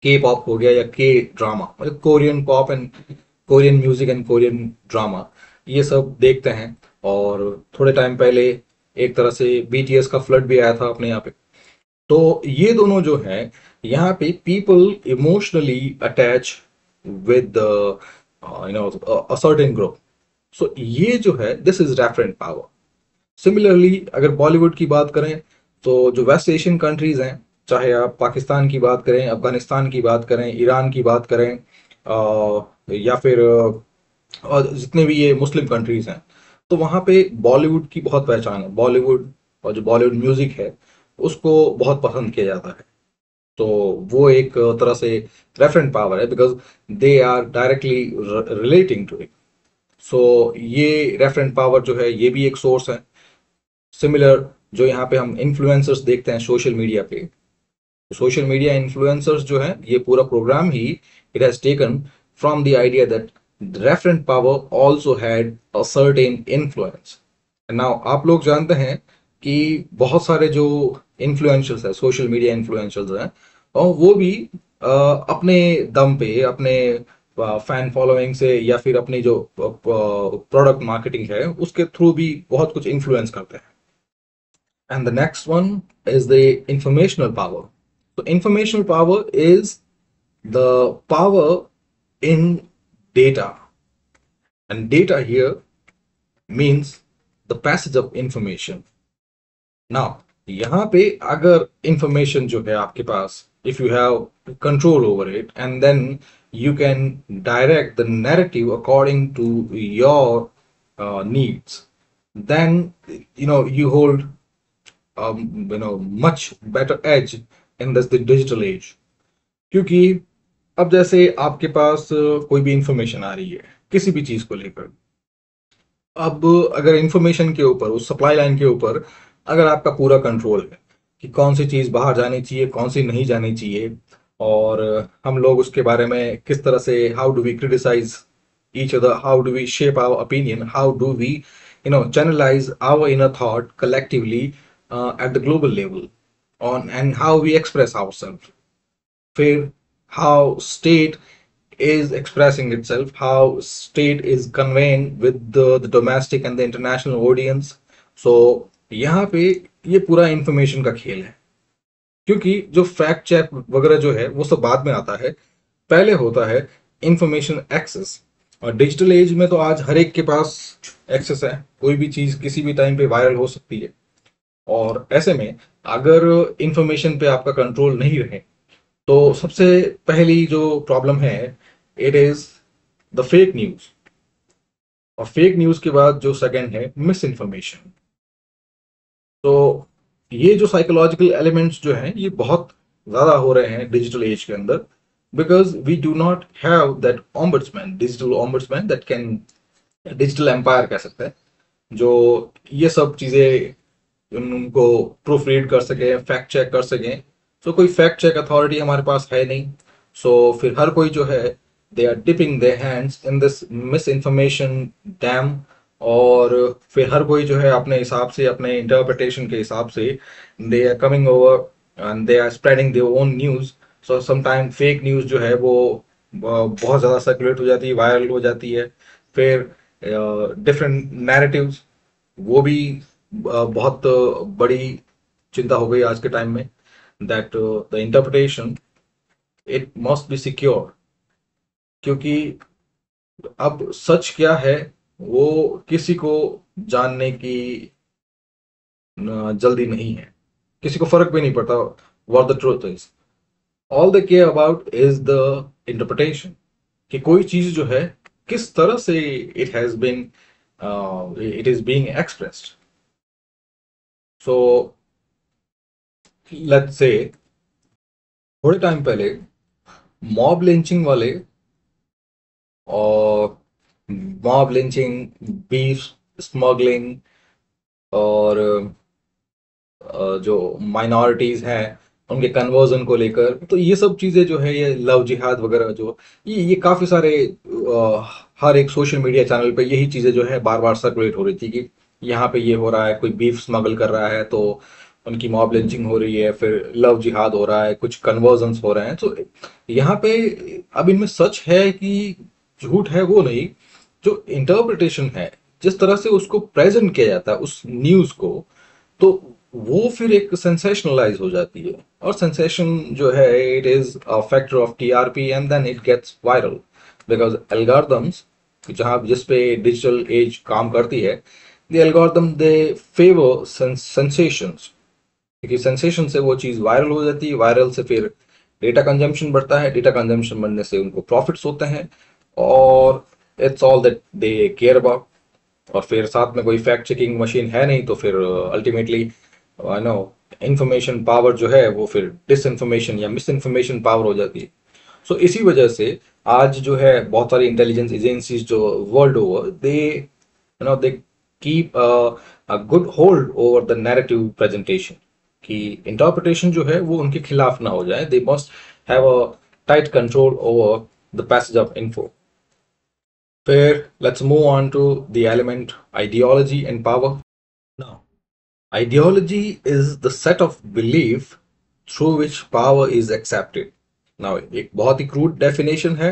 के पॉप हो गया या के ड्रामा, मतलब Korean pop and Korean music and Korean drama, ये सब देखते हैं। और थोड़े टाइम पहले एक तरह से बीटीएस का फ्लड भी आया था अपने यहाँ पे। तो ये दोनों जो हैं, यहाँ पे people emotionally attach with a certain group. So ये जो है, this is referent power. Similarly अगर बॉलीवुड की बात करें, तो जो वेस्ट एशियन कंट्रीज हैं, चाहे आप पाकिस्तान की बात करें, अफगानिस्तान की बात करें, ईरान की बात करें, या फिर और जितने भी ये मुस्लिम कंट्रीज हैं, तो वहाँ पे बॉलीवुड की बहुत पहचान है। बॉलीवुड और जो बॉलीवुड म्यूजिक है उसको बहुत पसंद किया जाता है। तो वो एक तरह से रेफरेंट पावर है, because they are directly relating to it. So ये रेफरेंट पावर जो है, ये भी एक सोर्स है। सिमिलर जो यहाँ पे हम इन्फ्लुएंसर्स देखते हैं सोशल मीडिया पे, सोशल मीडिया इन्फ्लुएंसर्स जो है, ये पूरा प्रोग्राम ही it has taken from the idea that referent power also had a certain influence. Now आप लोग जानते हैं कि बहुत सारे जो इन्फ्लुएंशर्स है, सोशल मीडिया इन्फ्लुएंशर्स हैं, और वो भी अपने दम पे, अपने फैन फॉलोइंग से या फिर अपनी जो प्रोडक्ट मार्केटिंग है उसके थ्रू भी बहुत कुछ इन्फ्लुएंस करते हैं। And the next one is the informational power. So informational power is the power in data, and data here means the passage of information. Now यहाँ पे अगर information जो है आपके पास, if you have control over it, and then you can direct the narrative according to your needs, then you hold much better edge in this the digital age. क्योंकि अब जैसे आपके पास कोई भी इंफॉर्मेशन आ रही है किसी भी चीज को लेकर, अब अगर इंफॉर्मेशन के ऊपर, उस सप्लाई लाइन के ऊपर अगर आपका पूरा कंट्रोल है कि कौन सी चीज बाहर जानी चाहिए, कौन सी नहीं जानी चाहिए, और हम लोग उसके बारे में किस तरह से, how do we criticise each other, how do we shape our opinion, how do we channelize our inner thought collectively at the global level, on and how we express ourselves, फिर how state is expressing itself, how state is conveying with the domestic and the international audience. So यहाँ पे ये पूरा इंफॉर्मेशन का खेल है, क्योंकि जो फैक्ट चेक वगैरह जो है वो सब बाद में आता है, पहले होता है इंफॉर्मेशन एक्सेस। और डिजिटल एज में तो आज हर एक के पास एक्सेस है, कोई भी चीज किसी भी टाइम पे वायरल हो सकती है, और ऐसे में अगर इंफॉर्मेशन पे आपका कंट्रोल नहीं रहे तो सबसे पहली जो प्रॉब्लम है, it is the fake news. और फेक न्यूज के बाद जो सेकंड है मिस इन्फॉर्मेशन। तो ये जो साइकोलॉजिकल एलिमेंट्स जो हैं ये बहुत ज्यादा हो रहे हैं डिजिटल एज के अंदर, because we do not have that ombudsman, digital ombudsman that can, digital empire कह सकते हैं, जो ये सब चीजें उनको प्रूफ रीड कर सके, फैक्ट चेक कर सकें। सो कोई फैक्ट चेक अथॉरिटी हमारे पास है नहीं, सो फिर हर कोई जो है they are dipping their hands in this misinformation dam, और फिर हर कोई जो है अपने हिसाब से, अपने इंटरप्रिटेशन के हिसाब से they are coming over and they are spreading their own news. So sometime fake news जो है वो बहुत ज़्यादा सर्कुलेट हो जाती है, वायरल हो जाती है। फिर डिफरेंट नैरेटिव्स, वो भी बहुत बड़ी चिंता हो गई आज के टाइम में, that the interpretation it must be secure, क्योंकि अब सच क्या है वो किसी को जानने की जल्दी नहीं है, किसी को फर्क भी नहीं पड़ता what the truth is. All they care about is the interpretation, कि कोई चीज जो है किस तरह से it has been, it is being expressed. So let's say थोड़े टाइम पहले मॉब लिंचिंग वाले, और मॉब लिंचिंग, बीफ स्मगलिंग, और जो माइनॉरिटीज हैं उनके कन्वर्जन को लेकर, तो ये सब चीजें जो है, ये लव जिहाद वगैरह, जो ये काफी सारे हर एक सोशल मीडिया चैनल पे यही चीजें जो है बार बार सर्कुलेट हो रही थी कि यहाँ पे ये हो रहा है, कोई बीफ स्मगल कर रहा है तो उनकी मॉब लिंचिंग हो रही है, फिर लव जिहाद हो रहा है, कुछ कन्वर्जन्स हो रहे हैं। तो यहाँ पे अब इनमें सच है कि झूठ है वो नहीं, जो इंटरप्रिटेशन है, जिस तरह से उसको प्रेजेंट किया जाता है उस न्यूज को, तो वो फिर एक सेंसेशनलाइज हो जाती है। और सेंसेशन जो है it is a factor of TRP and then it gets viral, because algorithms जहाँ जिस पे डिजिटल एज काम करती है, the algorithm they favour sensations, क्योंकि सेंसेशन से वो चीज़ वायरल हो जाती है, वायरल से फिर डेटा कंजम्पशन बढ़ता है, डेटा कंजम्पशन बढ़ने से उनको प्रॉफिट्स होते हैं, और it's all that they care about. और फिर साथ में कोई फैक्ट चेकिंग मशीन है नहीं, तो फिर अल्टीमेटली नो इंफॉर्मेशन पावर जो है वो फिर डिस इन्फॉर्मेशन या मिस इन्फॉर्मेशन पावर हो जाती है। सो इसी वजह से आज जो है बहुत सारी इंटेलिजेंस एजेंसीज जो world over, they keep a good hold over the narrative presentation, कि इंटरप्रिटेशन जो है वो उनके खिलाफ ना हो जाए। They must have a tight control over the passage of info. फिर let's move on to the element ideology and power. Now ideology is the set of belief through which power is accepted. Now एक बहुत ही क्रूड डेफिनेशन है,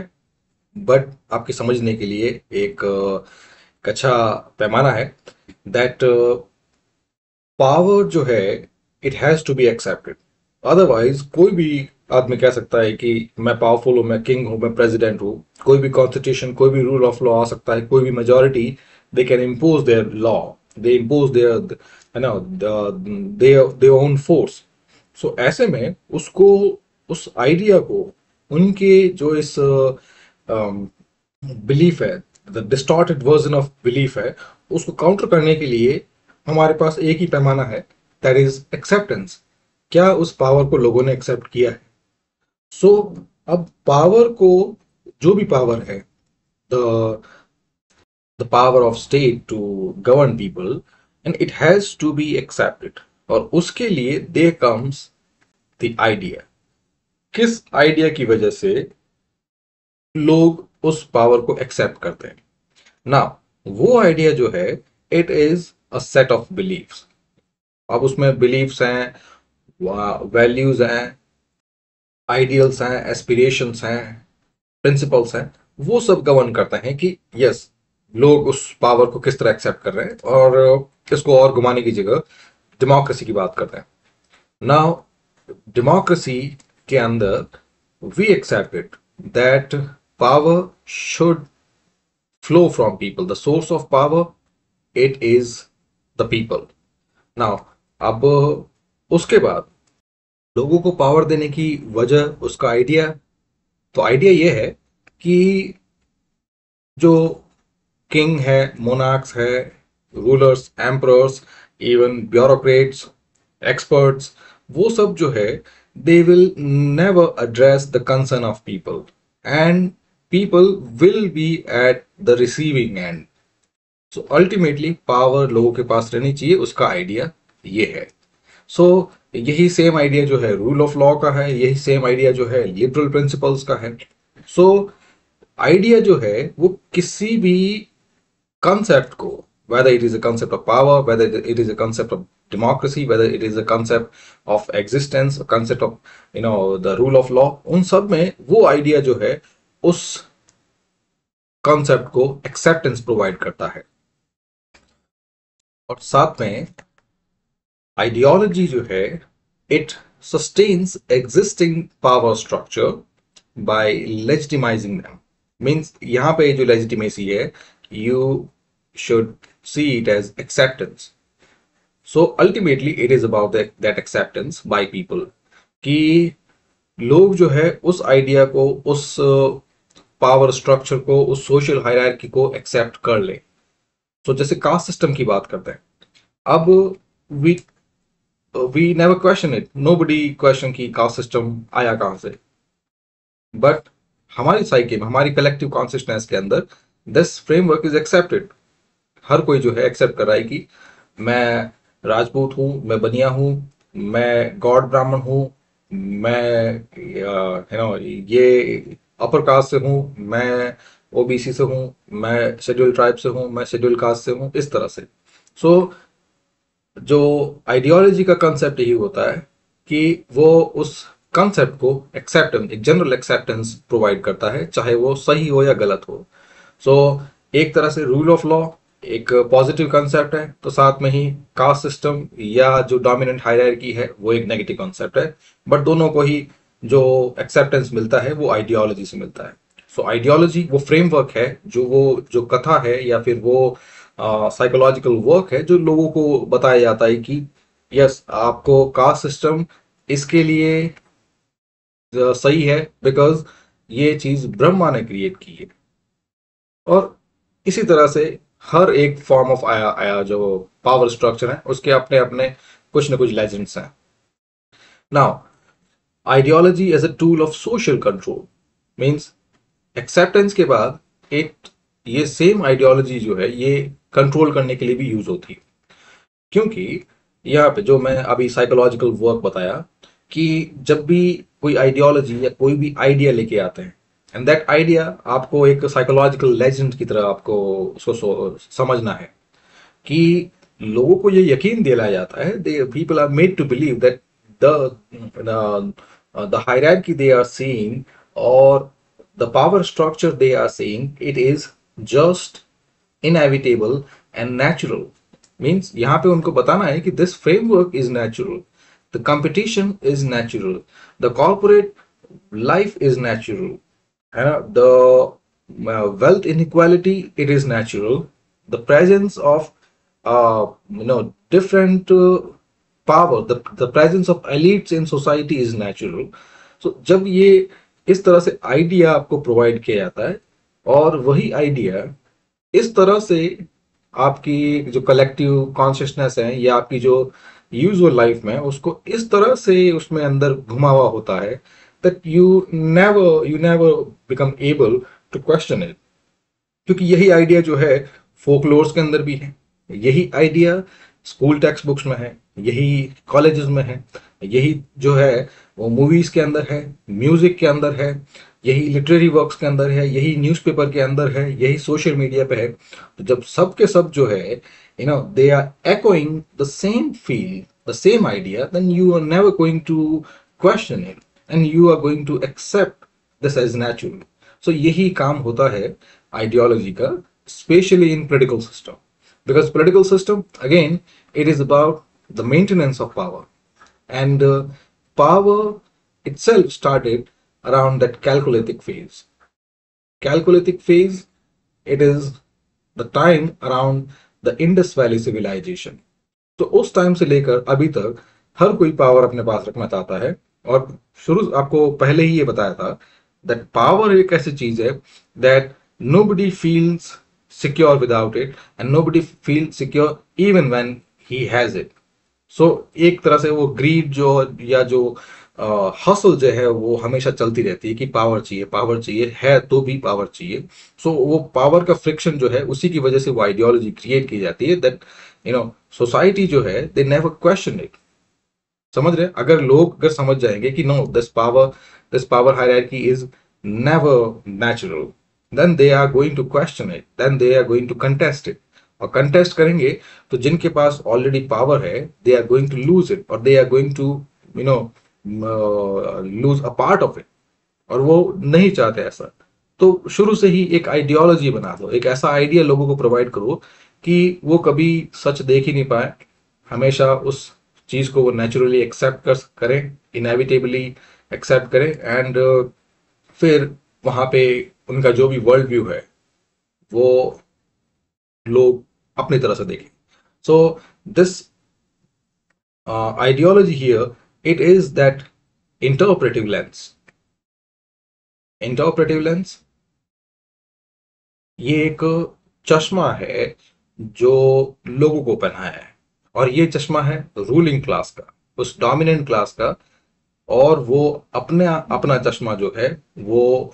बट आपके समझने के लिए एक अच्छा पैमाना है, दैट पावर जो है it has to be accepted, otherwise कोई भी आदमी कह सकता है कि मैं पावरफुल हूँ, मैं किंग हूँ, मैं प्रेसिडेंट हूँ, कोई भी कॉन्स्टिट्यूशन, कोई भी रूल ऑफ लॉ आ सकता है, कोई भी majority, they can impose there law, they impose there, है ना, देयर ओन फोर्स। सो ऐसे में उसको, उस आइडिया को, उनके जो इस बिलीफ है, the distorted version of belief है, उसको काउंटर करने के लिए हमारे पास एक ही पैमाना है, दैट इज एक्सेप्टेंस। क्या उस पावर को लोगों ने एक्सेप्ट किया है? सो अब पावर को, जो भी पावर है, the the power of state to govern people, and it has to be accepted. और उसके लिए दे कम्स द आइडिया। किस आइडिया की वजह से लोग उस पावर को एक्सेप्ट करते हैं? ना, वो आइडिया जो है, it is a set of beliefs. अब उसमें बिलीफ्स हैं, वैल्यूज हैं, आइडियल्स हैं, एस्पिरेशंस हैं, प्रिंसिपल्स हैं। वो सब गवर्न करते हैं कि यस, लोग उस पावर को किस तरह एक्सेप्ट कर रहे हैं। और इसको और घुमाने की जगह डेमोक्रेसी की बात करते हैं। नाउ डेमोक्रेसी के अंदर we accept it that power should flow from people. The source of power, it is the people. Now, अब उसके बाद लोगों को पावर देने की वजह, उसका आइडिया, तो आइडिया ये है कि जो किंग है, मोनार्क्स है, rulers, emperors, even bureaucrats, experts, वो सब जो है, they will never address the concern of people, and people will be at the receiving end. So ultimately power लोगों के पास रहनी चाहिए, उसका आइडिया ये है। सो यही सेम आइडिया जो है रूल ऑफ लॉ का है, यही सेम आइडिया जो है लिबरल प्रिंसिपल्स का है। सो आइडिया जो है वो किसी भी concept को, whether it is a concept of power, whether it is a concept of democracy, whether it is a concept of existence, a concept of the rule of law, उन सब में वो आइडिया जो है उस कॉन्सेप्ट को एक्सेप्टेंस प्रोवाइड करता है। और साथ में आइडियोलॉजी जो है, it sustains existing power structure by legitimising them. Means यहां पे जो लेजिटिमेसी है, you should see it as acceptance. So ultimately it is about that acceptance by people, कि लोग जो है उस आइडिया को, उस पावर स्ट्रक्चर को, उस सोशल हायरार्की को एक्सेप्ट कर ले। तो जैसे कास्ट सिस्टम की बात करते हैं, अब we we never question it, nobody question की कास्ट सिस्टम आया कहां से, बट हमारी साइकी में, हमारी कलेक्टिव कॉन्शियसनेस के अंदर दिस फ्रेमवर्क इज एक्सेप्टेड। हर कोई जो है एक्सेप्ट कर रहा है कि मैं राजपूत हूँ, मैं बनिया हूँ, मैं गॉड ब्राह्मण हूँ, मैं ये अपर कास्ट से हूँ, मैं ओबीसी से हूँ, मैं शेड्यूल ट्राइब से हूँ, मैं शेड्यूल कास्ट से हूँ, इस तरह से। सो जो आइडियोलॉजी का कंसेप्ट यही होता है कि वो उस कंसेप्ट को एक्सेप्टेंस, एक जनरल एक्सेप्टेंस प्रोवाइड करता है, चाहे वो सही हो या गलत हो। सो एक तरह से रूल ऑफ लॉ एक पॉजिटिव कंसेप्ट है, तो साथ में ही कास्ट सिस्टम या जो डोमिनेंट हायरार्की है वो एक नेगेटिव कंसेप्ट है, बट दोनों को ही जो एक्सेप्टेंस मिलता है वो आइडियोलॉजी से मिलता है। सो आइडियोलॉजी वो फ्रेमवर्क है, जो कथा है या फिर वो साइकोलॉजिकल वर्क है, जो लोगों को बताया जाता है कि यस, आपको कास्ट सिस्टम इसके लिए सही है बिकॉज ये चीज ब्रह्मा ने क्रिएट की है। और इसी तरह से हर एक फॉर्म ऑफ आया जो पावर स्ट्रक्चर है, उसके अपने अपने कुछ ना कुछ लेजेंड्स हैं। Now ideology as a tool of social control means acceptance के बाद एक ये सेम आइडियोलॉजी जो है ये कंट्रोल करने के लिए भी यूज होती है। क्योंकि यहाँ पे जो मैं अभी साइकोलॉजिकल वर्क बताया कि जब भी कोई आइडियोलॉजी या कोई भी आइडिया लेके आते हैं, एंड दैट आइडिया आपको एक साइकोलॉजिकल लेजेंड की तरह आपको उसको समझना है कि लोगों को ये यकीन दिलाया जाता है, they people are made to believe that the hierarchy they are seeing और the power structure they are seeing, it is just inevitable and natural. Means यहाँ पे उनको बताना है कि this framework is natural, the competition is natural, the corporate life is natural, है ना. The wealth inequality, it is natural. The presence of different power, the presence of elites in society is natural. So जब ये इस तरह से आइडिया आपको प्रोवाइड किया जाता है, और वही आइडिया इस तरह से आपकी जो कलेक्टिव कॉन्शियसनेस है या आपकी जो यूजुअल लाइफ में उसको इस तरह से उसमें अंदर घुमा हुआ होता है, that you never become able to question it. क्योंकि यही आइडिया जो है फोकलोर्स के अंदर भी है, यही आइडिया स्कूल टेक्स्ट बुक्स में है, यही कॉलेजेस में है, यही जो है वो मूवीज के अंदर है, म्यूजिक के अंदर है, यही लिटरेरी वर्क्स के अंदर है, यही न्यूज़पेपर के अंदर है, यही सोशल मीडिया पे है. तो जब सब के सब जो है they are echoing the same feel, the same idea, then you are never going to question it and you are going to accept this as natural. So यही काम होता है आइडियोलॉजी का, especially in political system, because political system again, it is about the maintenance of power, and power itself started around that Chalcolithic phase. Chalcolithic phase, it is the time around the Indus Valley civilization. तो उस टाइम से लेकर अभी तक हर कोई पावर अपने पास रखना चाहता है. और शुरू आपको पहले ही ये बताया था दैट पावर एक ऐसी चीज है that nobody feels secure without it and nobody feels secure even when he has it. सो एक तरह से वो ग्रीड जो या जो हसल जो है वो हमेशा चलती रहती है कि पावर चाहिए है तो भी पावर चाहिए. सो वो पावर का फ्रिक्शन जो है उसी की वजह से वो आइडियोलॉजी क्रिएट की जाती है दैट सोसाइटी जो है दे नेवर क्वेश्चन इट. समझ रहे, अगर समझ जाएंगे कि no this power hierarchy is never natural, then they are going to question it, then they are going to contest it. और कंटेस्ट करेंगे तो जिनके पास ऑलरेडी पावर है they are going to lose it, और they are going to lose a part of it, और वो नहीं चाहते ऐसा. तो शुरू से ही एक आइडियोलॉजी बना दो, एक ऐसा आइडिया लोगों को प्रोवाइड करो कि वो कभी सच देख ही नहीं पाए, हमेशा उस चीज को वो नेचुरली एक्सेप्ट करें, इनएविटेबली एक्सेप्ट करें, एंड फिर वहां पे उनका जो भी वर्ल्ड व्यू है वो लोग अपनी तरह से देखें. So this ideology here, it is that interpretive lens. Interpretive lens ये एक चश्मा है जो लोगों को पहनाया है, और ये चश्मा है रूलिंग क्लास का, उस डोमिनेंट क्लास का. और वो अपना चश्मा जो है वो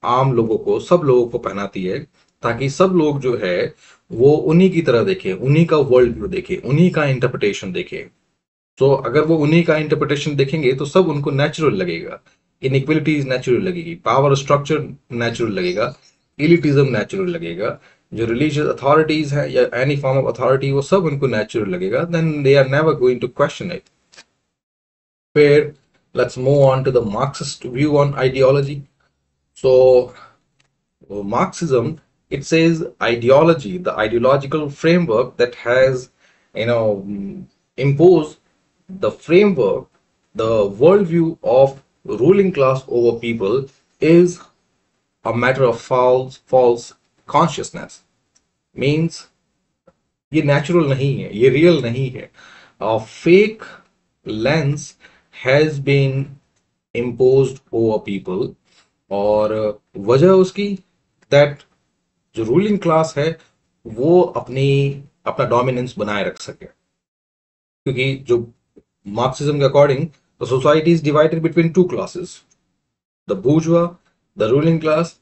आम लोगों को, सब लोगों को पहनाती है, ताकि सब लोग जो है वो उन्हीं की तरह देखे, उन्हीं का वर्ल्ड व्यू देखे, उन्हीं का इंटरप्रिटेशन देखे. तो अगर वो उन्हीं का इंटरप्रिटेशन देखेंगे तो सब उनको नेचुरल लगेगा, इनइक्वलिटीज नेचुरल लगेगी, पावर स्ट्रक्चर नेचुरल लगेगा, इलिटिज्म नेचुरल लगेगा, जो रिलीजियस अथॉरिटीज है या एनी फॉर्म ऑफ अथॉरिटी वो सब उनको नेचुरल लगेगा. Then they are never going to question it. फिर let's move on to the Marxist view on ideology. So Marxism, it says ideology, the ideological framework that has imposed the framework, the worldview of ruling class over people is a matter of false consciousness. Means ये नेचुरल नहीं है, ये रियल नहीं है. Fake lens has been imposed over people, और वजह उसकी दैट जो रूलिंग क्लास है वो अपना डोमिनेंस बनाए रख सके. क्योंकि जो मार्क्सिज्म के according the society is divided between two classes, the bourgeois, the ruling class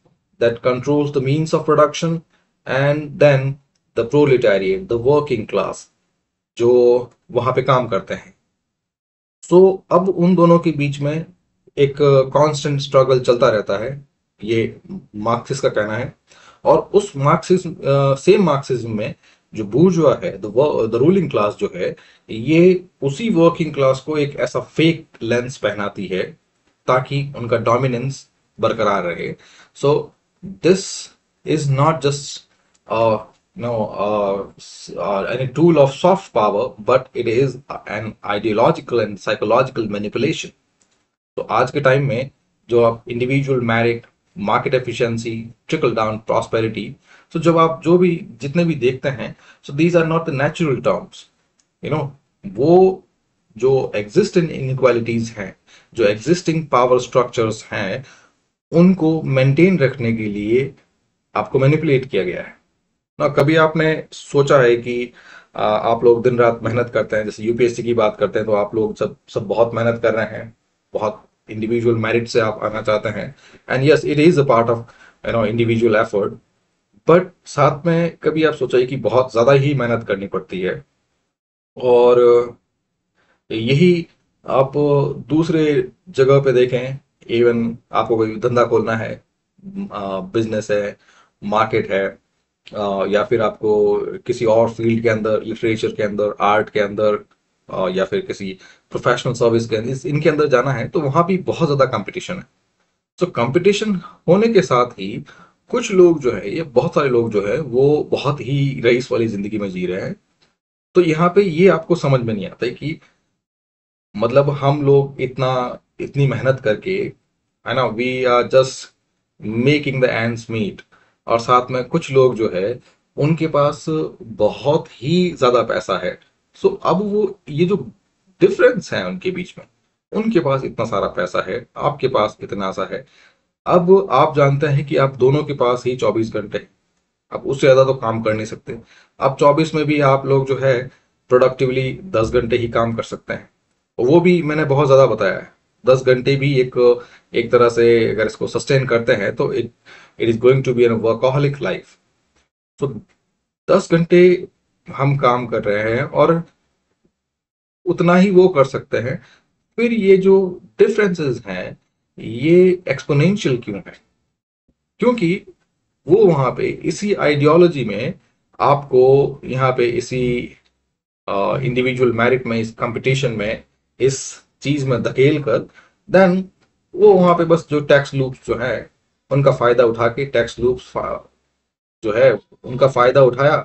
that controls the means of production, and then the proletariat, the working class, जो वहां पे काम करते हैं. सो अब उन दोनों के बीच में एक कांस्टेंट स्ट्रगल चलता रहता है, ये मार्क्सिस्ट का कहना है. और उस सेम मार्क्सिज्म में जो बूर्जुआ है, द रूलिंग क्लास जो है, ये उसी वर्किंग क्लास को एक ऐसा फेक लेंस पहनाती है ताकि उनका डोमिनेंस बरकरार रहे. So this is not just any tool of soft power, but it is an ideological and psychological manipulation. तो आज के टाइम में जो आप individual merit, market efficiency, trickle down prosperity, तो जब आप जो भी जितने भी देखते हैं, so these are not the natural terms, you know. वो जो एग्जिस्टिंग इनइक्वालिटीज हैं, जो एग्जिस्टिंग पावर स्ट्रक्चर्स हैं, उनको मेंटेन रखने के लिए आपको मैनिपुलेट किया गया है ना। कभी आपने सोचा है कि आप लोग दिन रात मेहनत करते हैं, जैसे यूपीएससी की बात करते हैं, तो आप लोग सब सब बहुत मेहनत कर रहे हैं, बहुत इंडिविजुअल मेरिट से आप आना चाहते हैं, and yes it is a part of individual effort. But साथ में कभी आप सोचा है कि बहुत ज्यादा ही मेहनत करनी पड़ती है, और यही आप दूसरे जगह पे देखें, इवन आपको कोई धंधा खोलना है, बिजनेस है, मार्केट है, या फिर आपको किसी और फील्ड के अंदर, लिटरेचर के अंदर, आर्ट के अंदर, या फिर किसी प्रोफेशनल सर्विस के अंदर, इनके अंदर जाना है, तो वहां भी बहुत ज्यादा कंपटीशन है। तो कंपटीशन होने के साथ ही कुछ लोग जो है, ये बहुत सारे लोग जो है, वो बहुत ही रईस वाली जिंदगी में जी रहे हैं। तो यहाँ पे ये आपको समझ में नहीं आता है कि मतलब हम लोग इतना इतनी मेहनत करके, है ना, we are just making the ends meet, और साथ में कुछ लोग जो है, उनके पास बहुत ही ज्यादा पैसा है। सो अब वो ये जो डिफरेंस है उनके बीच में, उनके पास इतना सारा पैसा है, आपके पास इतना सा है। अब आप जानते हैं कि आप दोनों के पास ही 24 घंटे हैं, आप उससे ज्यादा तो काम कर नहीं सकते। अब 24 में भी आप लोग जो है प्रोडक्टिवली 10 घंटे ही काम कर सकते हैं, वो भी मैंने बहुत ज्यादा बताया है। 10 घंटे भी एक एक तरह से अगर इसको सस्टेन करते हैं, तो it it is going to be an workaholic life. तो 10 घंटे हम काम कर रहे हैं और उतना ही वो कर सकते हैं। फिर ये जो डिफरेंसेस हैं, ये एक्सपोनेंशियल क्यों है? क्योंकि वो वहां पे इसी आइडियोलॉजी में आपको, यहाँ पे इसी इंडिविजुअल मेरिट में, इस कंपटीशन में, इस चीज में धकेल कर, देन वो वहां पे बस जो टैक्स लूप्स जो है, उनका फायदा उठा के, टैक्स लूप्स जो है उनका फायदा उठाया।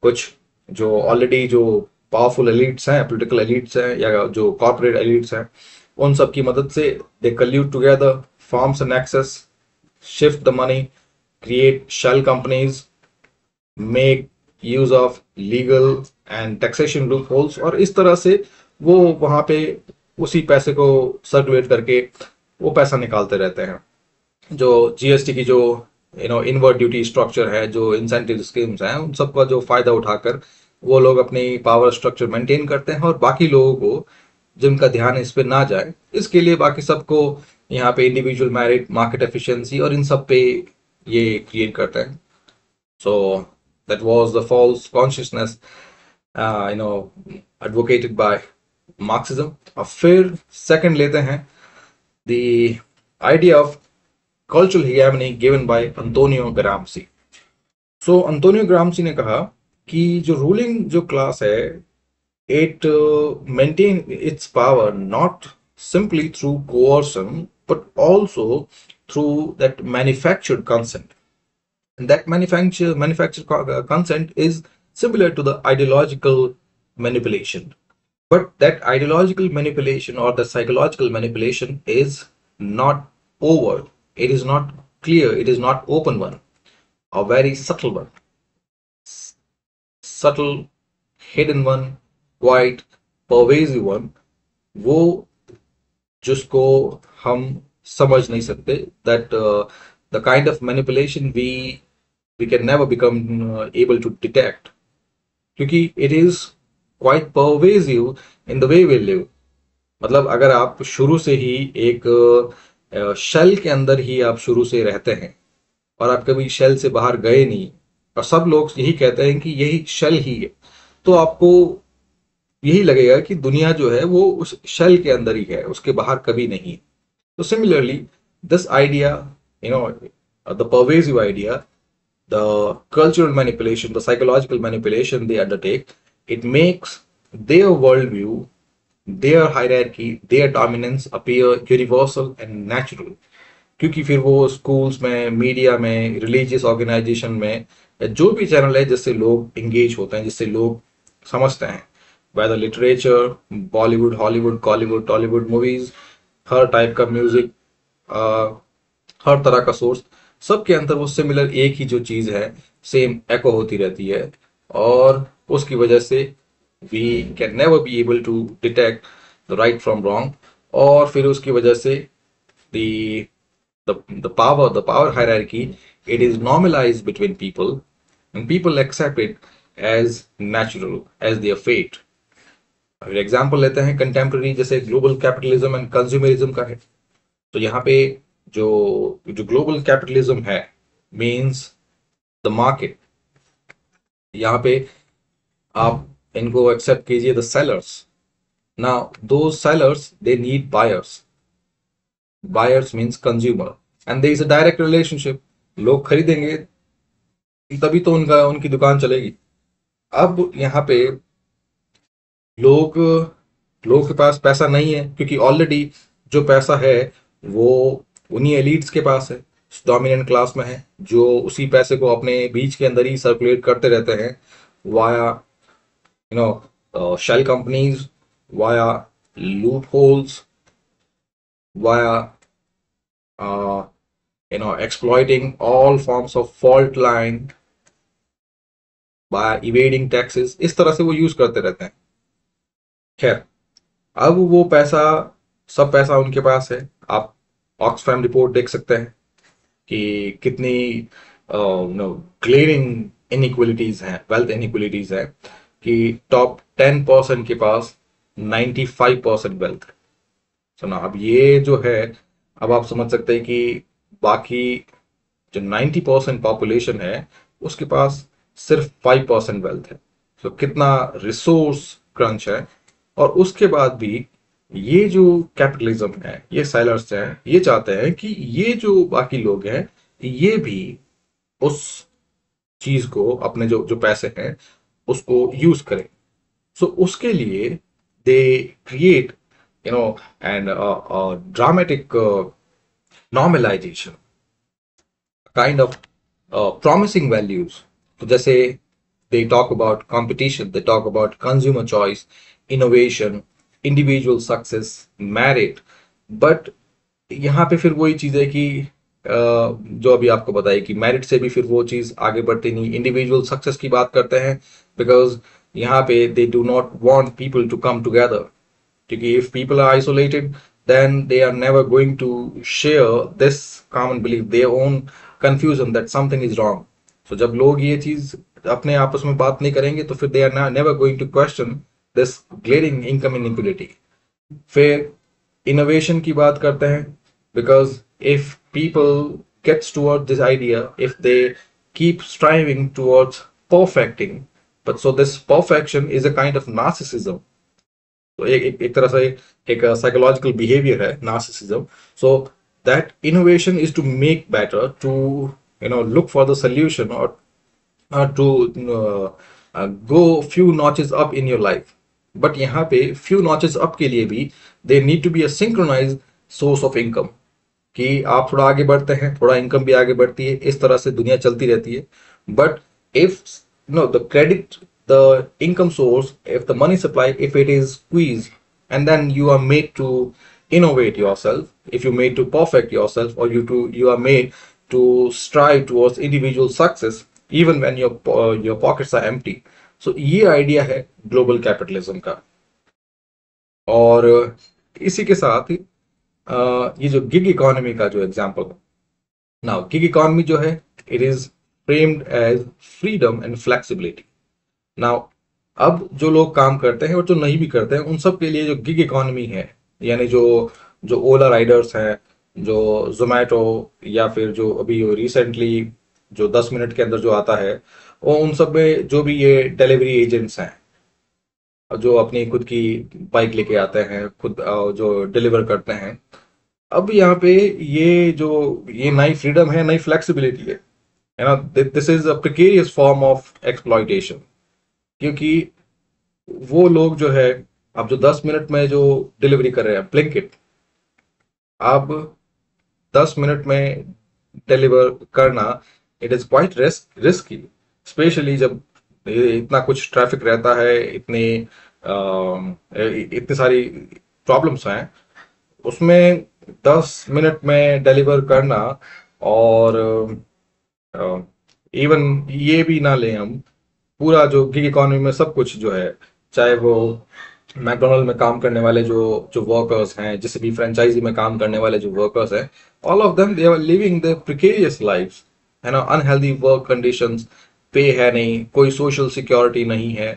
कुछ जो ऑलरेडी जो पावरफुल एलिट्स हैं, पॉलिटिकल एलिट्स हैं, या जो कॉर्पोरेट एलिट्स हैं, उन सब की मदद से they collude together, forms an access, shift the money, create shell companies, make use of legal and taxation loopholes, और इस तरह से वो वहां पे उसी पैसे को सर्कुलेट करके वो पैसा निकालते रहते हैं। जो जीएसटी की जो इनवर्ट ड्यूटी स्ट्रक्चर है, जो इंसेंटिव स्कीम्स हैं, उन सबका जो फायदा उठाकर वो लोग अपनी पावर स्ट्रक्चर मेंटेन करते हैं, और बाकी लोगों को जिनका ध्यान इस पे ना जाए, इसके लिए बाकी सबको यहाँ पे इंडिविजुअल मेरिट, मार्केट एफिशिएंसी और इन सब पे ये क्रिएट करते हैं। So that was the false consciousness you know advocated by Marxism. और फिर सेकंड लेते हैं the idea of cultural hegemony given by Antonio Gramsci. सो अंतोनियो ग्राम्सी ने कहा कि जो रूलिंग जो क्लास है, it maintain its power not simply through coercion but also through that manufactured consent. And that manufactured consent is similar to the ideological manipulation. But that ideological manipulation or the psychological manipulation is not overt. It is not clear. It is not open one. A very subtle one. Subtle, hidden one, quite pervasive one, वो जिसको हम समझ नहीं सकते, that the kind of manipulation we can never become able to detect, क्योंकि it is quite pervasive in the way we live। मतलब अगर आप शुरू से ही एक शेल के अंदर ही आप शुरू से रहते हैं, और आप कभी शेल से बाहर गए नहीं, और सब लोग यही कहते हैं कि यही शेल ही है, तो आपको यही लगेगा कि दुनिया जो है वो उस शेल के अंदर ही है, उसके बाहर कभी नहीं। तो similarly this idea, the pervasive idea, the cultural manipulation, the psychological manipulation they undertake, it makes their worldview, their hierarchy, their dominance appear universal and natural। क्योंकि फिर वो स्कूल्स में, मीडिया में, रिलीजियस ऑर्गेनाइजेशन में, या जो भी चैनल है जिससे लोग इंगेज होते हैं, जिससे लोग समझते हैं, whether literature, Bollywood, Hollywood, Kollywood, Tollywood movies, हर टाइप का म्यूजिक, हर तरह का सोर्स, सबके अंदर वो सिमिलर एक ही जो चीज है सेम एको होती रहती है, और उसकी वजह से we can never be able to detect the right from wrong. और फिर उसकी वजह से the the power hierarchy, it is normalized between people, and people accept it as natural, as their fate। अगर एग्जाम्पल लेते हैं कंटेम्प्रेरी जैसे ग्लोबल कैपिटलिज्म एंड कंज्यूमरिज्म का है, तो यहाँ पे जो जो ग्लोबल कैपिटलिज्म है मींस द मार्केट। यहाँ पे आप इनको एक्सेप्ट कीजिए, the sellers. Now though sellers they need buyers, buyers means consumer, and there is a direct relationship. लोग खरीदेंगे तभी तो उनका उनकी दुकान चलेगी। अब यहाँ पे लोग लोगों के पास पैसा नहीं है, क्योंकि ऑलरेडी जो पैसा है वो उन्हीं एलिट्स के पास है, डोमिनेंट क्लास में है, जो उसी पैसे को अपने बीच के अंदर ही सर्कुलेट करते रहते हैं via shell companies, via loopholes, via exploiting all forms of fault line, by evading taxes। इस तरह से वो यूज करते रहते हैं। खैर, अब वो पैसा, सब पैसा उनके पास है। आप ऑक्सफैम रिपोर्ट देख सकते हैं कि कितनी ग्लेरिंग इनइक्वलिटीज हैं, वेल्थ इनइक्वलिटीज है, कि टॉप 10% के पास 95% वेल्थ है। सुना, अब ये जो है, अब आप समझ सकते हैं कि बाकी जो 90% पॉपुलेशन है उसके पास सिर्फ 5% वेल्थ है। तो कितना रिसोर्स क्रंच है। और उसके बाद भी ये जो कैपिटलिज्म है, ये सेलर्स हैं, ये चाहते हैं कि ये जो बाकी लोग हैं ये भी उस चीज को, अपने जो जो पैसे हैं उसको यूज करें। सो उसके लिए they create and dramatic normalisation, kind of promising values। तो जैसे they talk about competition, they talk about consumer choice, innovation, individual success, merit। but यहाँ पे फिर वही चीज है कि जो अभी आपको बताई कि मेरिट से भी फिर वो चीज आगे बढ़ती नहीं, इंडिविजुअल सक्सेस की बात करते हैं, बिकॉज यहाँ पे they do not want people to come together, क्योंकि if people are isolated then they are never going to share this common belief, their own confusion that something is wrong। so जब लोग ये चीज अपने आपस में बात नहीं करेंगे तो फिर they are never going to question this glaring income inequality। फिर innovation की बात करते हैं, because if people gets towards this idea, if they keep striving towards perfecting, but so this perfection is a kind of narcissism। तो एक तरह से एक साइकोलॉजिकल बिहेवियर है narcissism. So that innovation is to make better, to look for the solution, और to go few notches up in your life. But यहाँ पे फ्यू नॉचेस अप के लिए भी they need to be a synchronise source of income, कि आप थोड़ा आगे बढ़ते हैं, थोड़ा इनकम भी आगे बढ़ती है, इस तरह से दुनिया चलती रहती है। But if the credit, the income source, if the money supply, if it is squeezed, and then you are made to innovate yourself, if you made to perfect yourself, or you are made to strive towards individual success even when your pockets are empty। so ये idea है global capitalism का। और इसी के साथ ही ये जो गिग इकोनॉमी का जो एग्जांपल है, नाउ गिग इकोनॉमी जो है, it is framed as freedom and flexibility. Now अब जो लोग काम करते हैं और जो नहीं भी करते हैं, उन सब के लिए जो गिग इकोनॉमी है, यानी जो जो ओला राइडर्स हैं, जो जोमेटो, या फिर जो अभी रिसेंटली जो 10 मिनट के अंदर जो आता है, वो उन सब में जो भी ये डिलीवरी एजेंट्स हैं, जो अपनी खुद की बाइक लेके आते हैं, खुद जो डिलीवर करते हैं। अब यहाँ पे ये नई फ्रीडम है, नई फ्लेक्सिबिलिटी है ना। This is a precarious form of exploitation, क्योंकि वो लोग जो है, अब जो 10 मिनट में जो डिलीवरी कर रहे हैं ब्लिंकिट, अब 10 मिनट में डिलीवर करना, it is quite risky, specially जब इतना कुछ ट्रैफिक रहता है, इतनी सारी प्रॉब्लम्स हैं उसमें। 10 मिनट में डिलीवर करना, और इवन ये भी ना लें हम, पूरा जो गिग इकोनॉमी में सब कुछ जो है, चाहे वो मैकडोनल्ड में काम करने वाले जो जो वर्कर्स हैं, जिस भी फ्रेंचाइजी में काम करने वाले जो वर्कर्स हैं, all of them they are living the precarious life, है ना, अनहेल्दी वर्क कंडीशंस, पे है नहीं, कोई सोशल सिक्योरिटी नहीं है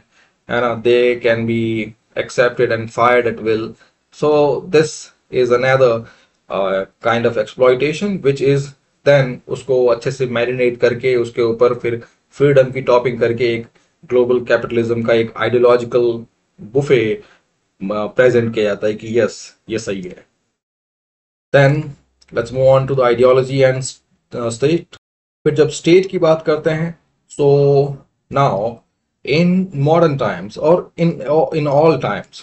ना, they can be accepted and fired at will. So this is another kind of exploitation which is then उसको अच्छे से मैरिनेट करके उसके ऊपर फिर फ्रीडम की टॉपिंग करके एक ग्लोबल कैपिटलिज्म का एक आइडियोलॉजिकल बुफे प्रेजेंट किया जाता है कि यस ये सही है. Then let's move on to the ideology and state. फिर जब स्टेट की बात करते हैं, so now in modern times, or in all times,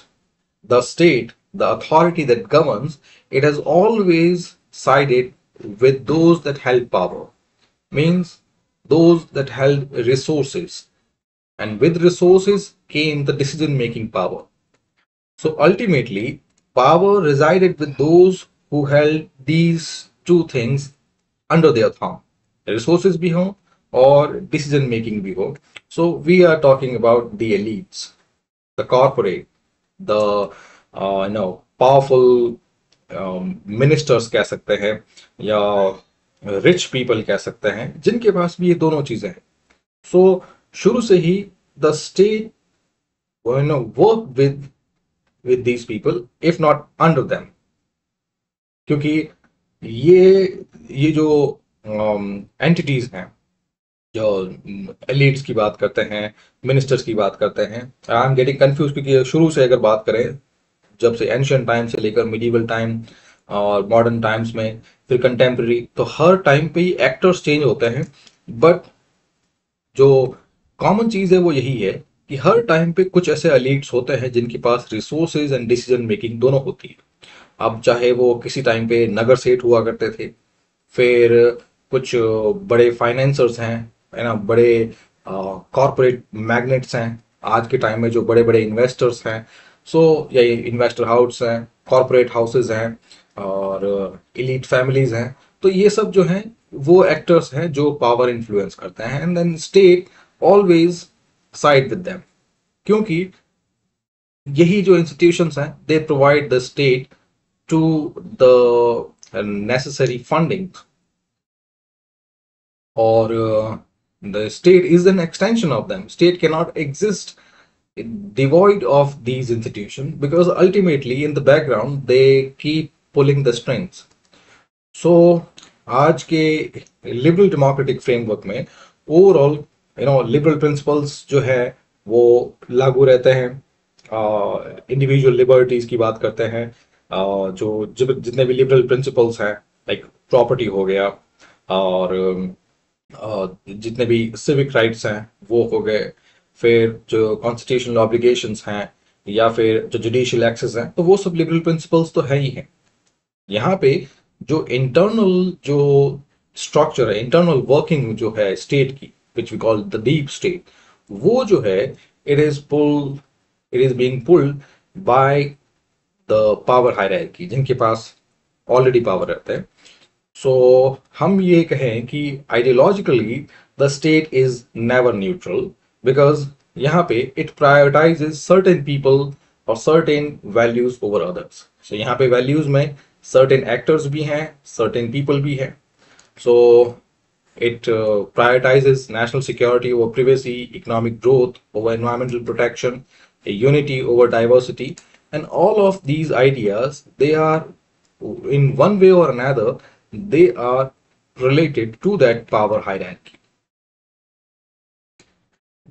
the state, the authority that governs, it has always sided with those that held power, means those that held resources, and with resources came the decision making power. So ultimately power resided with those who held these two things under their thumb, resources भी हो और decision making भी हो. So we are talking about the elites, the corporate, the powerful ministers कह सकते हैं, या rich people कह सकते हैं, जिनके पास भी ये दोनों चीजें हैं. So शुरू से ही the state work with these people if not under them, क्योंकि ये जो एंटिटीज हैं, जो एलिट्स की बात करते हैं, मिनिस्टर्स की बात करते हैं, आई एम गेटिंग कंफ्यूज, क्योंकि शुरू से अगर बात करें, जब से एंशियंट टाइम से लेकर मिडीवल टाइम और मॉडर्न टाइम्स में, फिर कंटेम्प्रेरी, तो हर टाइम पे ही एक्टर्स चेंज होते हैं, बट जो कॉमन चीज है वो यही है कि हर टाइम पे कुछ ऐसे एलिट्स होते हैं जिनके पास रिसोर्सेज एंड डिसीजन मेकिंग दोनों होती है. अब चाहे वो किसी टाइम पे नगर सेठ हुआ करते थे, फिर कुछ बड़े फाइनेंसर्स हैं, है ना, बड़े कॉरपोरेट मैग्नेट्स हैं आज के टाइम में, जो बड़े बड़े इन्वेस्टर्स हैं. सो ये इन्वेस्टर हाउस हैं, कॉरपोरेट हाउसेज हैं, और एलीट फैमिलीज हैं. तो ये सब जो हैं वो एक्टर्स हैं जो पावर इन्फ्लुएंस करते हैं, and then state always side with them, क्योंकि यही जो इंस्टीट्यूशंस हैं, they provide the state to the necessary funding, or the state is an extension of them. State cannot exist devoid of these institutions, because ultimately in the background they keep pulling the strings. So आज के लिबरल डेमोक्रेटिक फ्रेमवर्क में ओवरऑल लिबरल प्रिंसिपल्स जो है वो लागू रहते हैं. इंडिविजुअल लिबर्टीज की बात करते हैं, जो जितने भी लिबरल प्रिंसिपल्स हैं, लाइक प्रॉपर्टी हो गया, और जितने भी सिविक राइट्स हैं वो हो गए, फिर जो कॉन्स्टिट्यूशनल ऑब्लिगेशंस हैं, या फिर जो जुडिशियल एक्सेस हैं, तो वो सब लिबरल प्रिंसिपल्स तो है ही हैं. यहाँ पे जो इंटरनल जो स्ट्रक्चर है, इंटरनल वर्किंग जो है स्टेट की, which we call the deep state, वो जो है it is being pulled by the power hierarchy, जिनके पास ऑलरेडी पावर रहता है. सो हम ये कहें कि ideologically the state is never neutral, because यहाँ पे इट प्रायोरिटाइजेस सर्टेन पीपल और सर्टेन वैल्यूज ओवर अदर्स. सो यहाँ पे वैल्यूज में सर्टेन एक्टर्स भी हैं, सर्टेन पीपल भी हैं. So it prioritizes national security over privacy, economic growth over environmental protection, unity over diversity, and all of these ideas, they are in one way or another, they are related to that power hierarchy.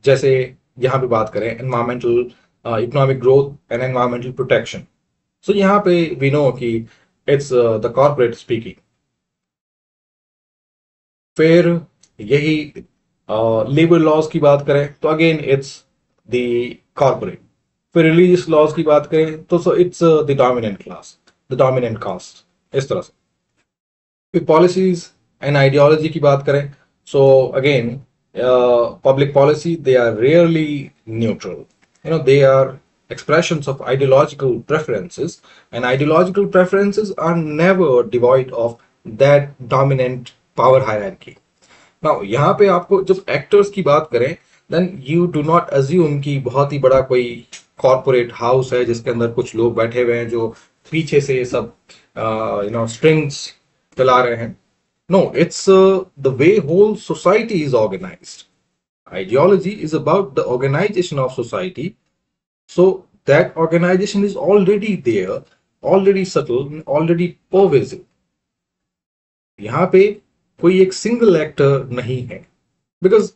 जैसे यहाँ पे बात करें environmental, economic growth and environmental protection. So यहाँ पे we know कि it's the corporate speaking. फिर यही लेबर लॉज की बात करें तो अगेन इट्स द कॉर्पोरेट. फिर रिलीजियस लॉज की बात करें तो so it's the dominant class, the dominant caste, इस तरह से. फिर पॉलिसीज एंड आइडियोलॉजी की बात करें, so again public policy, they are rarely neutral, they are expressions of ideological preferences, and ideological preferences are never devoid of that dominant power hierarchy. Now यहाँ पे आपको जब एक्टर्स की बात करें, then you do not assume कि बहुत ही बड़ा कोई कॉर्पोरेट हाउस है जिसके अंदर कुछ लोग बैठे हुए हैं जो पीछे से सब स्ट्रिंग्स चला रहे हैं. No, it's the way whole society is organised. Ideology is about the organization of society. So that organization is already there, already subtle, already pervasive. यहाँ पे कोई एक सिंगल एक्टर नहीं है. बिकॉज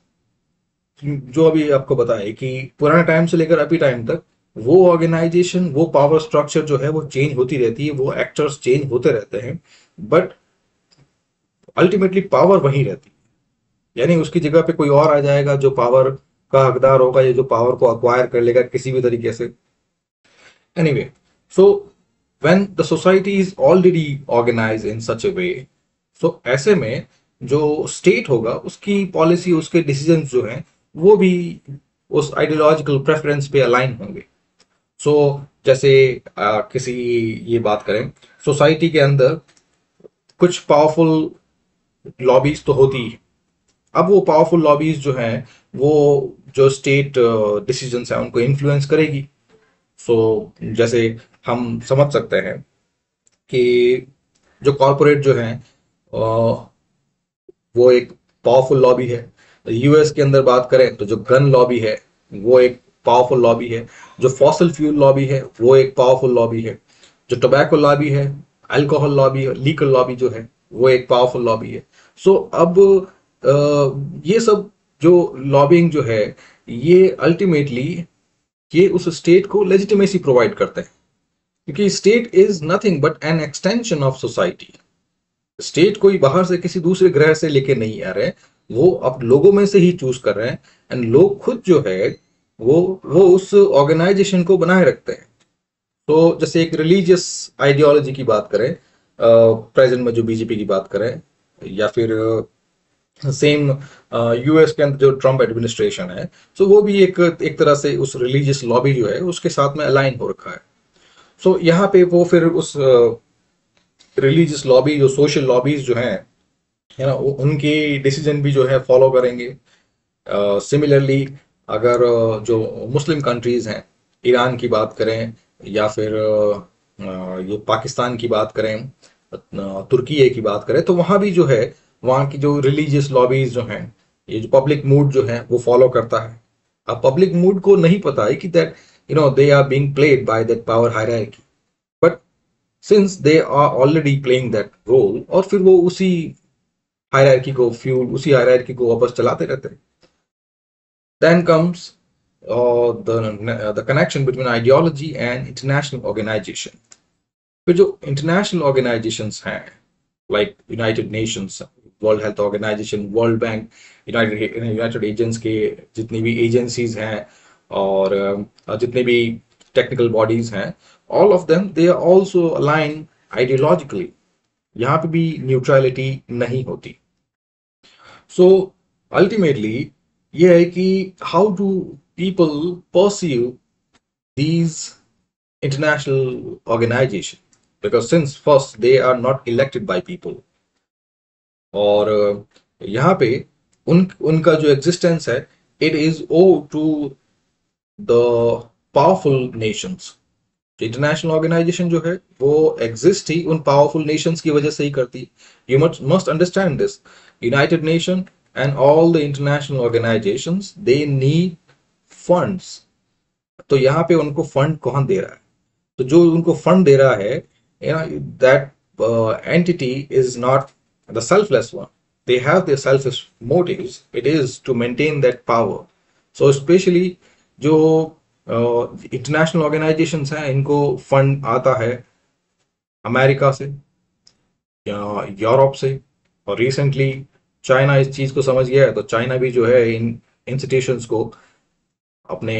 जो अभी आपको बताया कि पुराने टाइम से लेकर अभी टाइम तक वो ऑर्गेनाइजेशन, वो पावर स्ट्रक्चर जो है वो चेंज होती रहती है, वो एक्टर्स चेंज होते रहते हैं, बट अल्टीमेटली पावर वही रहती है. यानी उसकी जगह पे कोई और आ जाएगा जो पावर का हकदार होगा या जो पावर को अक्वायर कर लेगा किसी भी तरीके से. Anyway, so when the society is already organise in such a way, so ऐसे में जो स्टेट होगा उसकी पॉलिसी, उसके डिसीजन जो हैं वो भी उस आइडियोलॉजिकल प्रेफरेंस पे अलाइन होंगे. सो जैसे किसी, ये बात करें, सोसाइटी के अंदर कुछ पावरफुल लॉबीज तो होती ही. अब वो पावरफुल लॉबीज जो हैं वो जो स्टेट डिसीजंस हैं उनको इन्फ्लुएंस करेगी. सो जैसे हम समझ सकते हैं कि जो कॉरपोरेट जो हैं वो एक पावरफुल लॉबी है. यूएस के अंदर बात करें तो जो गन लॉबी है वो एक पावरफुल लॉबी है. जो फॉसिल फ्यूल लॉबी है वो एक पावरफुल लॉबी है. जो टोबैको लॉबी है, अल्कोहल लॉबी, लीगल लॉबी जो है वो एक पावरफुल लॉबी है. सो अब ये सब जो लॉबिंग जो है ये अल्टीमेटली ये उस स्टेट को लेजिटिमेसी प्रोवाइड करते हैं, क्योंकि state is nothing but an extension of society. State कोई बाहर से किसी दूसरे ग्रह से लेके नहीं आ रहे, वो अब लोगों में से ही चूज कर रहे हैं. एंड लोग खुद जो है वो उस ऑर्गेनाइजेशन को बनाए रखते हैं. तो जैसे एक रिलीजियस आइडियोलॉजी की बात करें, प्रेजेंट में जो बीजेपी की बात करें, या फिर सेम यूएस के अंदर जो ट्रम्प एडमिनिस्ट्रेशन है, सो वो भी एक तरह से उस रिलीजियस लॉबी जो है उसके साथ में अलाइन हो रखा है. सो यहाँ पे वो फिर उस रिलीजियस लॉबी, जो सोशल लॉबीज जो हैं, है ना, उनके डिसीजन भी जो है फॉलो करेंगे. सिमिलरली अगर जो मुस्लिम कंट्रीज हैं, ईरान की बात करें या फिर ये पाकिस्तान की बात करें, तुर्की की बात करें, तो वहाँ भी जो है वहाँ की जो रिलीजियस लॉबीज जो हैं, ये जो पब्लिक मूड जो है वो फॉलो करता है. अब पब्लिक मूड को नहीं पता है कि that they are being played by that power hierarchy, but since they are already playing that role, और फिर वो उसी हायरार्की को उसी हायरार्की को वापस चलाते रहते हैं. Then comes the connection between ideology and international organization. फिर जो इंटरनेशनल ऑर्गेनाइजेशंस हैं, like United Nations, World Health Organisation, World Bank, United agents के जितनी भी एजेंसीज हैं और जितने भी टेक्निकल बॉडीज हैं, all of them they are also align ideologically. यहाँ पे भी न्यूट्रलिटी नहीं होती. सो अल्टीमेटली ये है कि how do people perceive these international organizations, because since first they are not elected by people, और यहाँ पे उनका जो एग्जिस्टेंस है, it is owed to the powerful nations. International organisation जो है वो एग्जिस्ट ही उन पावरफुल नेशंस की वजह से ही करती है. You must understand this. United nation and all the international organisations, they need funds. तो यहाँ पे उनको फंड कौन दे रहा है? तो जो उनको फंड दे रहा है, that entity is not the selfless one. They have their selfish motives. It is to maintain that power. So specially जो इंटरनेशनल ऑर्गेनाइजेशंस हैं, इनको फंड आता है अमेरिका से या यूरोप से, और रिसेंटली चाइना इस चीज को समझ गया है, तो चाइना भी जो है इन इंस्टीट्यूशंस को अपने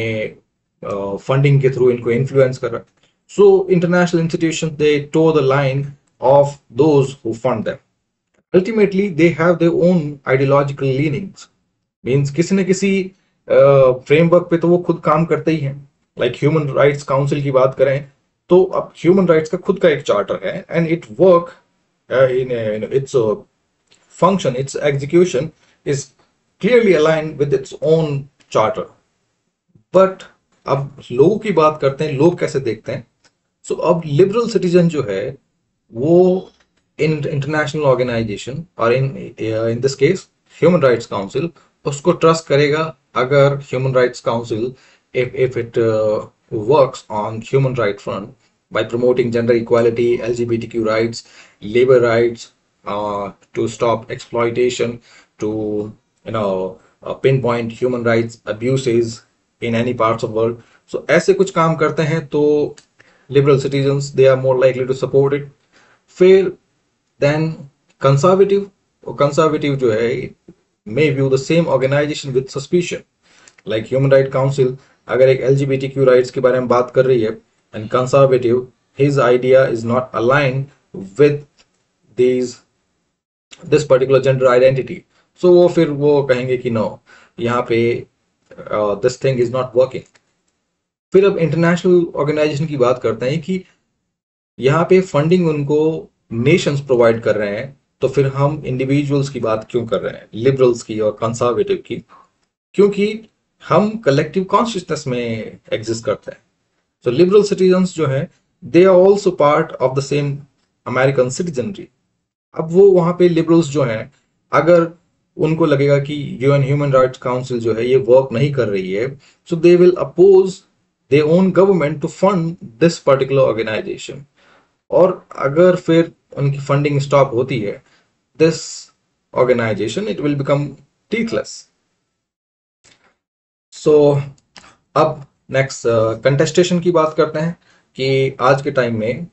फंडिंग के थ्रू इनको इन्फ्लुएंस कर रहा है. So international institutions, they toe the line of those who fund them. Ultimately they have their own ideological leanings. Means किसी न किसी फ्रेमवर्क पे तो वो खुद काम करते ही हैं. लाइक ह्यूमन राइट्स काउंसिल की बात करें तो अब ह्यूमन राइट्स का खुद का एक चार्टर है and it work in its function, its execution is clearly aligned with its own charter. But अब लोगों की बात करते हैं, लोग कैसे देखते हैं. सो अब लिबरल सिटीजन जो है वो इन इंटरनेशनल ऑर्गेनाइजेशन और in this case human rights council उसको ट्रस्ट करेगा अगर human rights council if it works on human right front by promoting gender equality, LGBTQ rights, labor rights, to stop exploitation, to pinpoint human rights abuses in any parts of world. So ऐसे कुछ काम करते हैं तो liberal citizens they are more likely to support it. फिर then conservative जो है may view the same organization with suspicion. Like Human Rights Council अगर एक LGBTQ rights के बारे में बात कर रही है and conservative his idea is not aligned with this particular gender identity, so वो फिर वो कहेंगे कि no यहाँ पे this thing is not working. फिर अब इंटरनेशनल ऑर्गेनाइजेशन की बात करते हैं कि यहाँ पे फंडिंग उनको नेशंस प्रोवाइड कर रहे हैं, तो फिर हम इंडिविजुअल्स की बात क्यों कर रहे हैं, लिबरल्स की और कंजर्वेटिव की, क्योंकि हम कलेक्टिव कॉन्शियसनेस में एग्जिस्ट करते हैं. सो लिबरल सिटीजन्स जो है they are also part of the same American citizenry. अब वो वहां पे लिबरल्स जो हैं अगर उनको लगेगा कि यूएन ह्यूमन राइट्स काउंसिल जो है ये वर्क नहीं कर रही है, so they will oppose their own government to fund this particular organisation. और अगर फिर उनकी फंडिंग स्टॉप होती है this organisation it will become teethless. So अब नेक्स्ट कंटेस्टेशन की बात करते हैं कि आज के टाइम में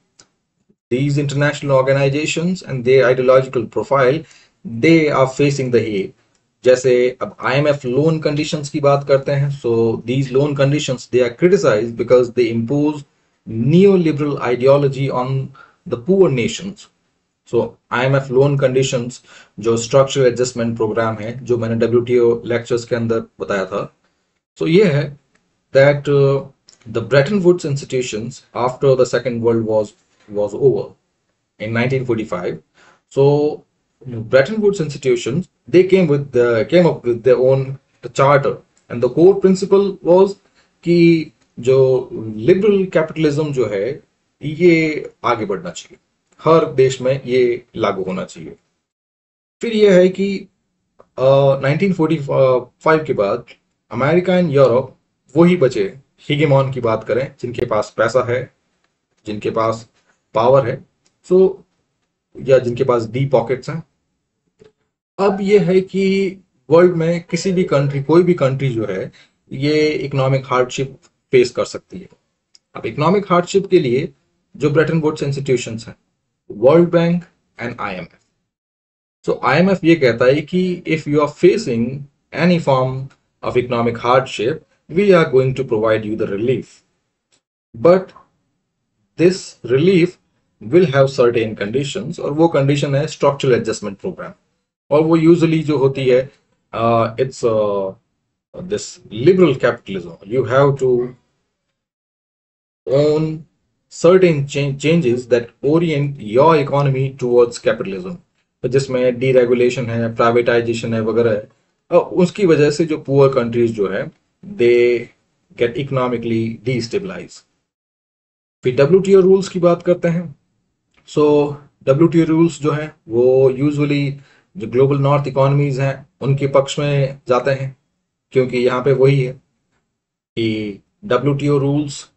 these international organizations and their ideological profile they are facing the hate. जैसे अब IMF लोन कंडीशंस की बात करते हैं, so these loan conditions they are criticized because they impose neoliberal ideology on the poor nations. So IMF loan conditions जो स्ट्रक्चरल एडजस्टमेंट प्रोग्राम है जो मैंने WTO लेक्चर्स के अंदर बताया था, so ये है that the Bretton Woods institutions after the Second World War was over in 1945. So Bretton Woods institutions they came up with their own charter, and the core principle was कि जो liberal capitalism जो है ये आगे बढ़ना चाहिए, हर देश में ये लागू होना चाहिए. फिर ये है कि 1945 के बाद अमेरिका एंड यूरोप वही बचे हिगेमॉन की बात करें जिनके पास पैसा है, जिनके पास पावर है, सो या जिनके पास डीप पॉकेट्स हैं. अब ये है कि वर्ल्ड में किसी भी कंट्री, कोई भी कंट्री जो है ये इकोनॉमिक हार्डशिप फेस कर सकती है. अब इकोनॉमिक हार्डशिप के लिए जो ब्रेटन वुड्स इंस्टीट्यूशंस हैं, world bank and IMF. So IMF ये कहता है कि if you are facing any form of economic hardship we are going to provide you the relief, but this relief will have certain conditions, और वो condition है structural adjustment program. और वो usually जो होती है it's this liberal capitalism. You have to own certain changes that orient your economy towards capitalism. तो जिसमें deregulation है, privatization है वगैरह है, उसकी वजह से जो poor countries जो है they get economically destabilized. फिर WTO rules की बात करते हैं. सो WTO रूल्स जो हैं वो यूजुअली जो ग्लोबल नॉर्थ इकोनॉमीज हैं उनके पक्ष में जाते हैं, क्योंकि यहाँ पे वही है कि WTO rules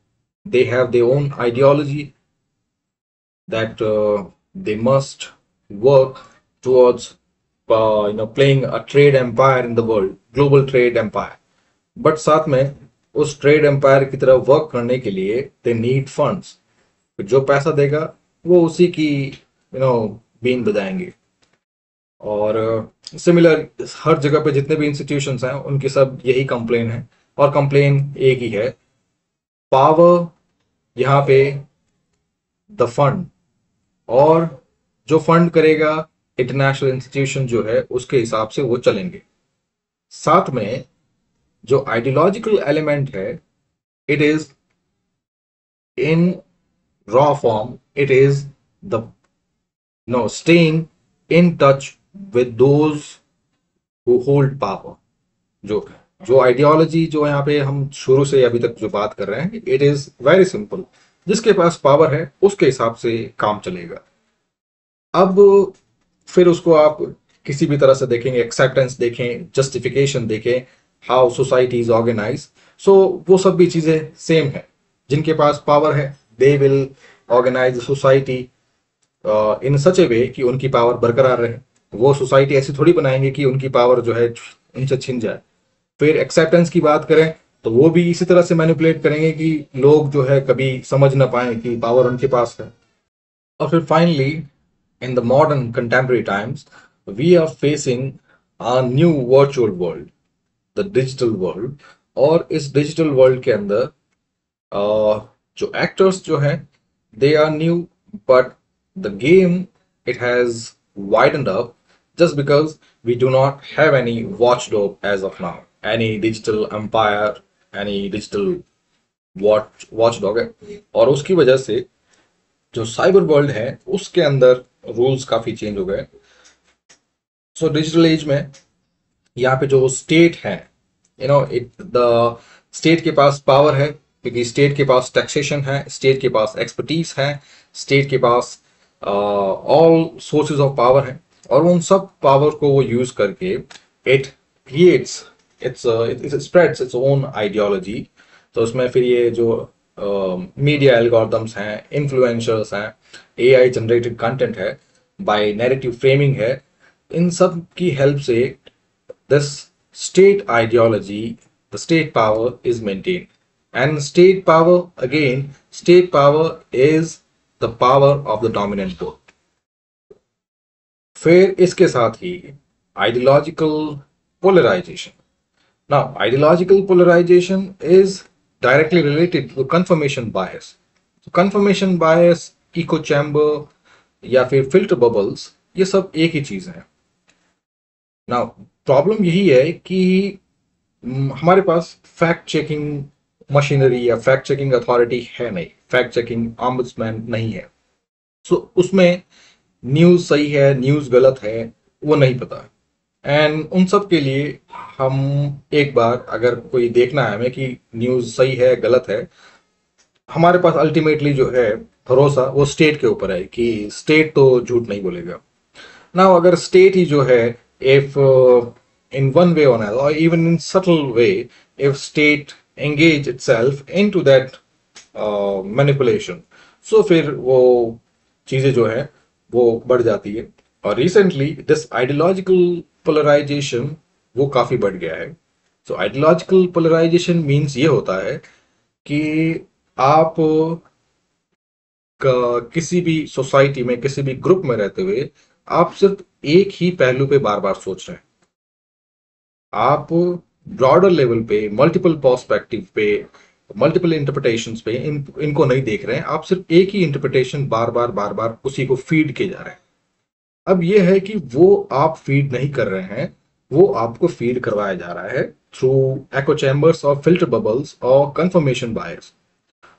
they have their own ideology that they must work towards playing a trade empire in the world, global trade empire. But साथ में उस ट्रेड एम्पायर की तरह वर्क करने के लिए दे नीड फंड्स. जो पैसा देगा वो उसी की बीन बजाएंगे. और सिमिलर हर जगह पे जितने भी इंस्टीट्यूशंस हैं उनकी सब यही कंप्लेन है, और कंप्लेन एक ही है, पावर यहाँ पे द फंड, और जो फंड करेगा इंटरनेशनल इंस्टीट्यूशन जो है उसके हिसाब से वो चलेंगे. साथ में जो आइडियोलॉजिकल एलिमेंट है it is in raw form, it is the staying in touch with those who hold power. जो जो आइडियोलॉजी जो यहाँ पे हम शुरू से अभी तक जो बात कर रहे हैं, इट इज वेरी सिंपल। जिसके पास पावर है उसके हिसाब से काम चलेगा। अब फिर उसको आप किसी भी तरह से देखेंगे, एक्सेप्टेंस देखें, जस्टिफिकेशन देखें, हाउ सोसाइटी इज ऑर्गेनाइज, सो वो सब भी चीजें सेम है। जिनके पास पावर है they will organise society in such a way कि उनकी पावर बरकरार रहे। वो सोसाइटी ऐसी थोड़ी बनाएंगे कि उनकी पावर जो है उनसे छिन जाए। फिर एक्सेप्टेंस की बात करें तो वो भी इसी तरह से मैनिपुलेट करेंगे कि लोग जो है कभी समझ ना पाए कि पावर उनके पास है। और फिर finally in the modern contemporary times, we are facing a new virtual world, the digital world। और इस डिजिटल वर्ल्ड के अंदर जो एक्टर्स जो हैं they are new, but the game it has widened up just because we do not have any watchdog as of now, any digital empire, any digital watchdog है। और उसकी वजह से जो साइबर वर्ल्ड है उसके अंदर रूल्स काफी चेंज हो गए। सो डिजिटल एज में यहाँ पे जो स्टेट है, द स्टेट के पास पावर है क्योंकि स्टेट के पास टैक्सेशन है, स्टेट के पास एक्सपर्टीज है, स्टेट के पास ऑल सोर्सेज ऑफ पावर है। और उन सब पावर को वो यूज करके it creates it spreads its own ideology. तो उसमें फिर ये जो मीडिया एल्गोरिथम्स हैं, इन्फ्लुएंसर्स हैं, एआई जनरेटेड कंटेंट है, बाय नैरेटिव फ्रेमिंग है, इन सब की हेल्प से this state ideology, the state power is maintain. And state power again, state power is the power of the dominant group. फिर इसके साथ ही ideological polarisation. Now ideological polarisation is directly related to confirmation bias। तो confirmation bias, echo chamber या फिर filter bubbles, ये सब एक ही चीज है। नाउ प्रॉब्लम यही है कि हमारे पास फैक्ट चेकिंग मशीनरी या फैक्ट चेकिंग अथॉरिटी है नहीं, फैक्ट चेकिंग ऑम्बुड्समैन नहीं है। सो उसमें न्यूज सही है, न्यूज गलत है, वो नहीं पता। एंड उन सब के लिए हम एक बार अगर कोई देखना है हमें कि न्यूज सही है गलत है, हमारे पास अल्टीमेटली जो है भरोसा वो स्टेट के ऊपर है कि स्टेट तो झूठ नहीं बोलेगा ना। अगर स्टेट ही जो है, इफ इन वन वे और और even in subtle way, if state engage itself into that manipulation, so फिर वो चीजें जो है वो बढ़ जाती है। और रिसेंटली दिस आइडियोलॉजिकल पोलराइजेशन वो काफी बढ़ गया है। सो आइडियोलॉजिकल पोलराइजेशन मीन्स ये होता है कि आप किसी भी सोसाइटी में, किसी भी ग्रुप में रहते हुए आप सिर्फ एक ही पहलू पे बार बार सोच रहे हैं। आप ब्रॉडर लेवल पे, मल्टीपल पर्सपेक्टिव पे, मल्टीपल इंटरप्रिटेशंस पे इनको नहीं देख रहे हैं। आप सिर्फ एक ही इंटरप्रिटेशन बार बार उसी को फीड किए जा रहे हैं। अब ये है कि वो आप फीड नहीं कर रहे हैं, वो आपको फीड करवाया जा रहा है थ्रू एको चैम्बर्स और फिल्टर बबल्स और कंफर्मेशन बायस।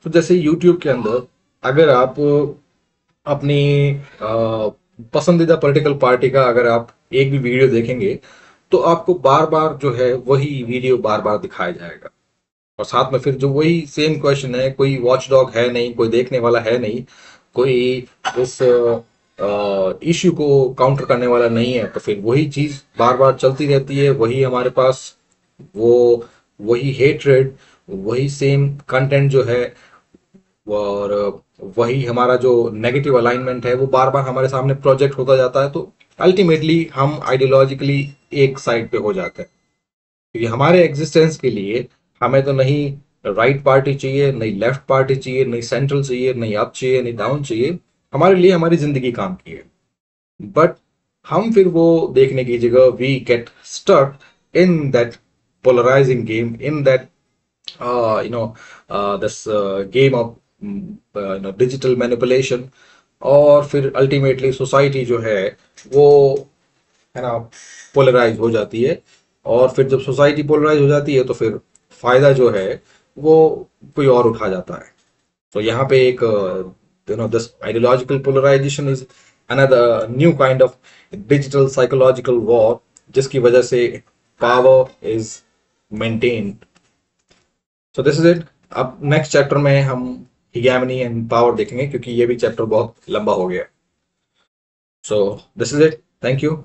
तो जैसे यूट्यूब के अंदर अगर आप अपनी पसंदीदा पॉलिटिकल पार्टी का अगर आप एक भी वीडियो देखेंगे तो आपको बार बार जो है वही वीडियो बार बार दिखाया जाएगा। और साथ में फिर जो वही सेम क्वेश्चन है, कोई वॉचडॉग है नहीं, कोई देखने वाला है नहीं, कोई इस इश्यू को काउंटर करने वाला नहीं है, तो फिर वही चीज बार बार चलती रहती है। वही हमारे पास वही हेट्रेड, वही सेम कंटेंट जो है, और वही हमारा जो नेगेटिव अलाइनमेंट है वो बार बार हमारे सामने प्रोजेक्ट होता जाता है। तो अल्टीमेटली हम आइडियोलॉजिकली एक साइड पे हो जाते हैं, क्योंकि हमारे एग्जिस्टेंस के लिए हमें तो नहीं राइट पार्टी चाहिए, नहीं लेफ्ट पार्टी चाहिए, नहीं सेंट्रल चाहिए, नहीं अप चाहिए, नहीं डाउन चाहिए। हमारे लिए हमारी जिंदगी काम की है। बट हम फिर वो देखने की जगह we get stuck in that polarising game, in that this game of digital manipulation. और फिर अल्टीमेटली सोसाइटी जो है वो है ना पोलराइज हो जाती है। और फिर जब सोसाइटी पोलराइज हो जाती है तो फिर फायदा जो है वो कोई और उठा जाता है। So यहाँ पे एक this ideological polarization is another new kind of digital psychological war, जिसकी वजह से power is maintained. So this is it. अब नेक्स्ट चैप्टर में हम hegemony एंड पावर देखेंगे, क्योंकि ये भी चैप्टर बहुत लंबा हो गया. So this is it. Thank you.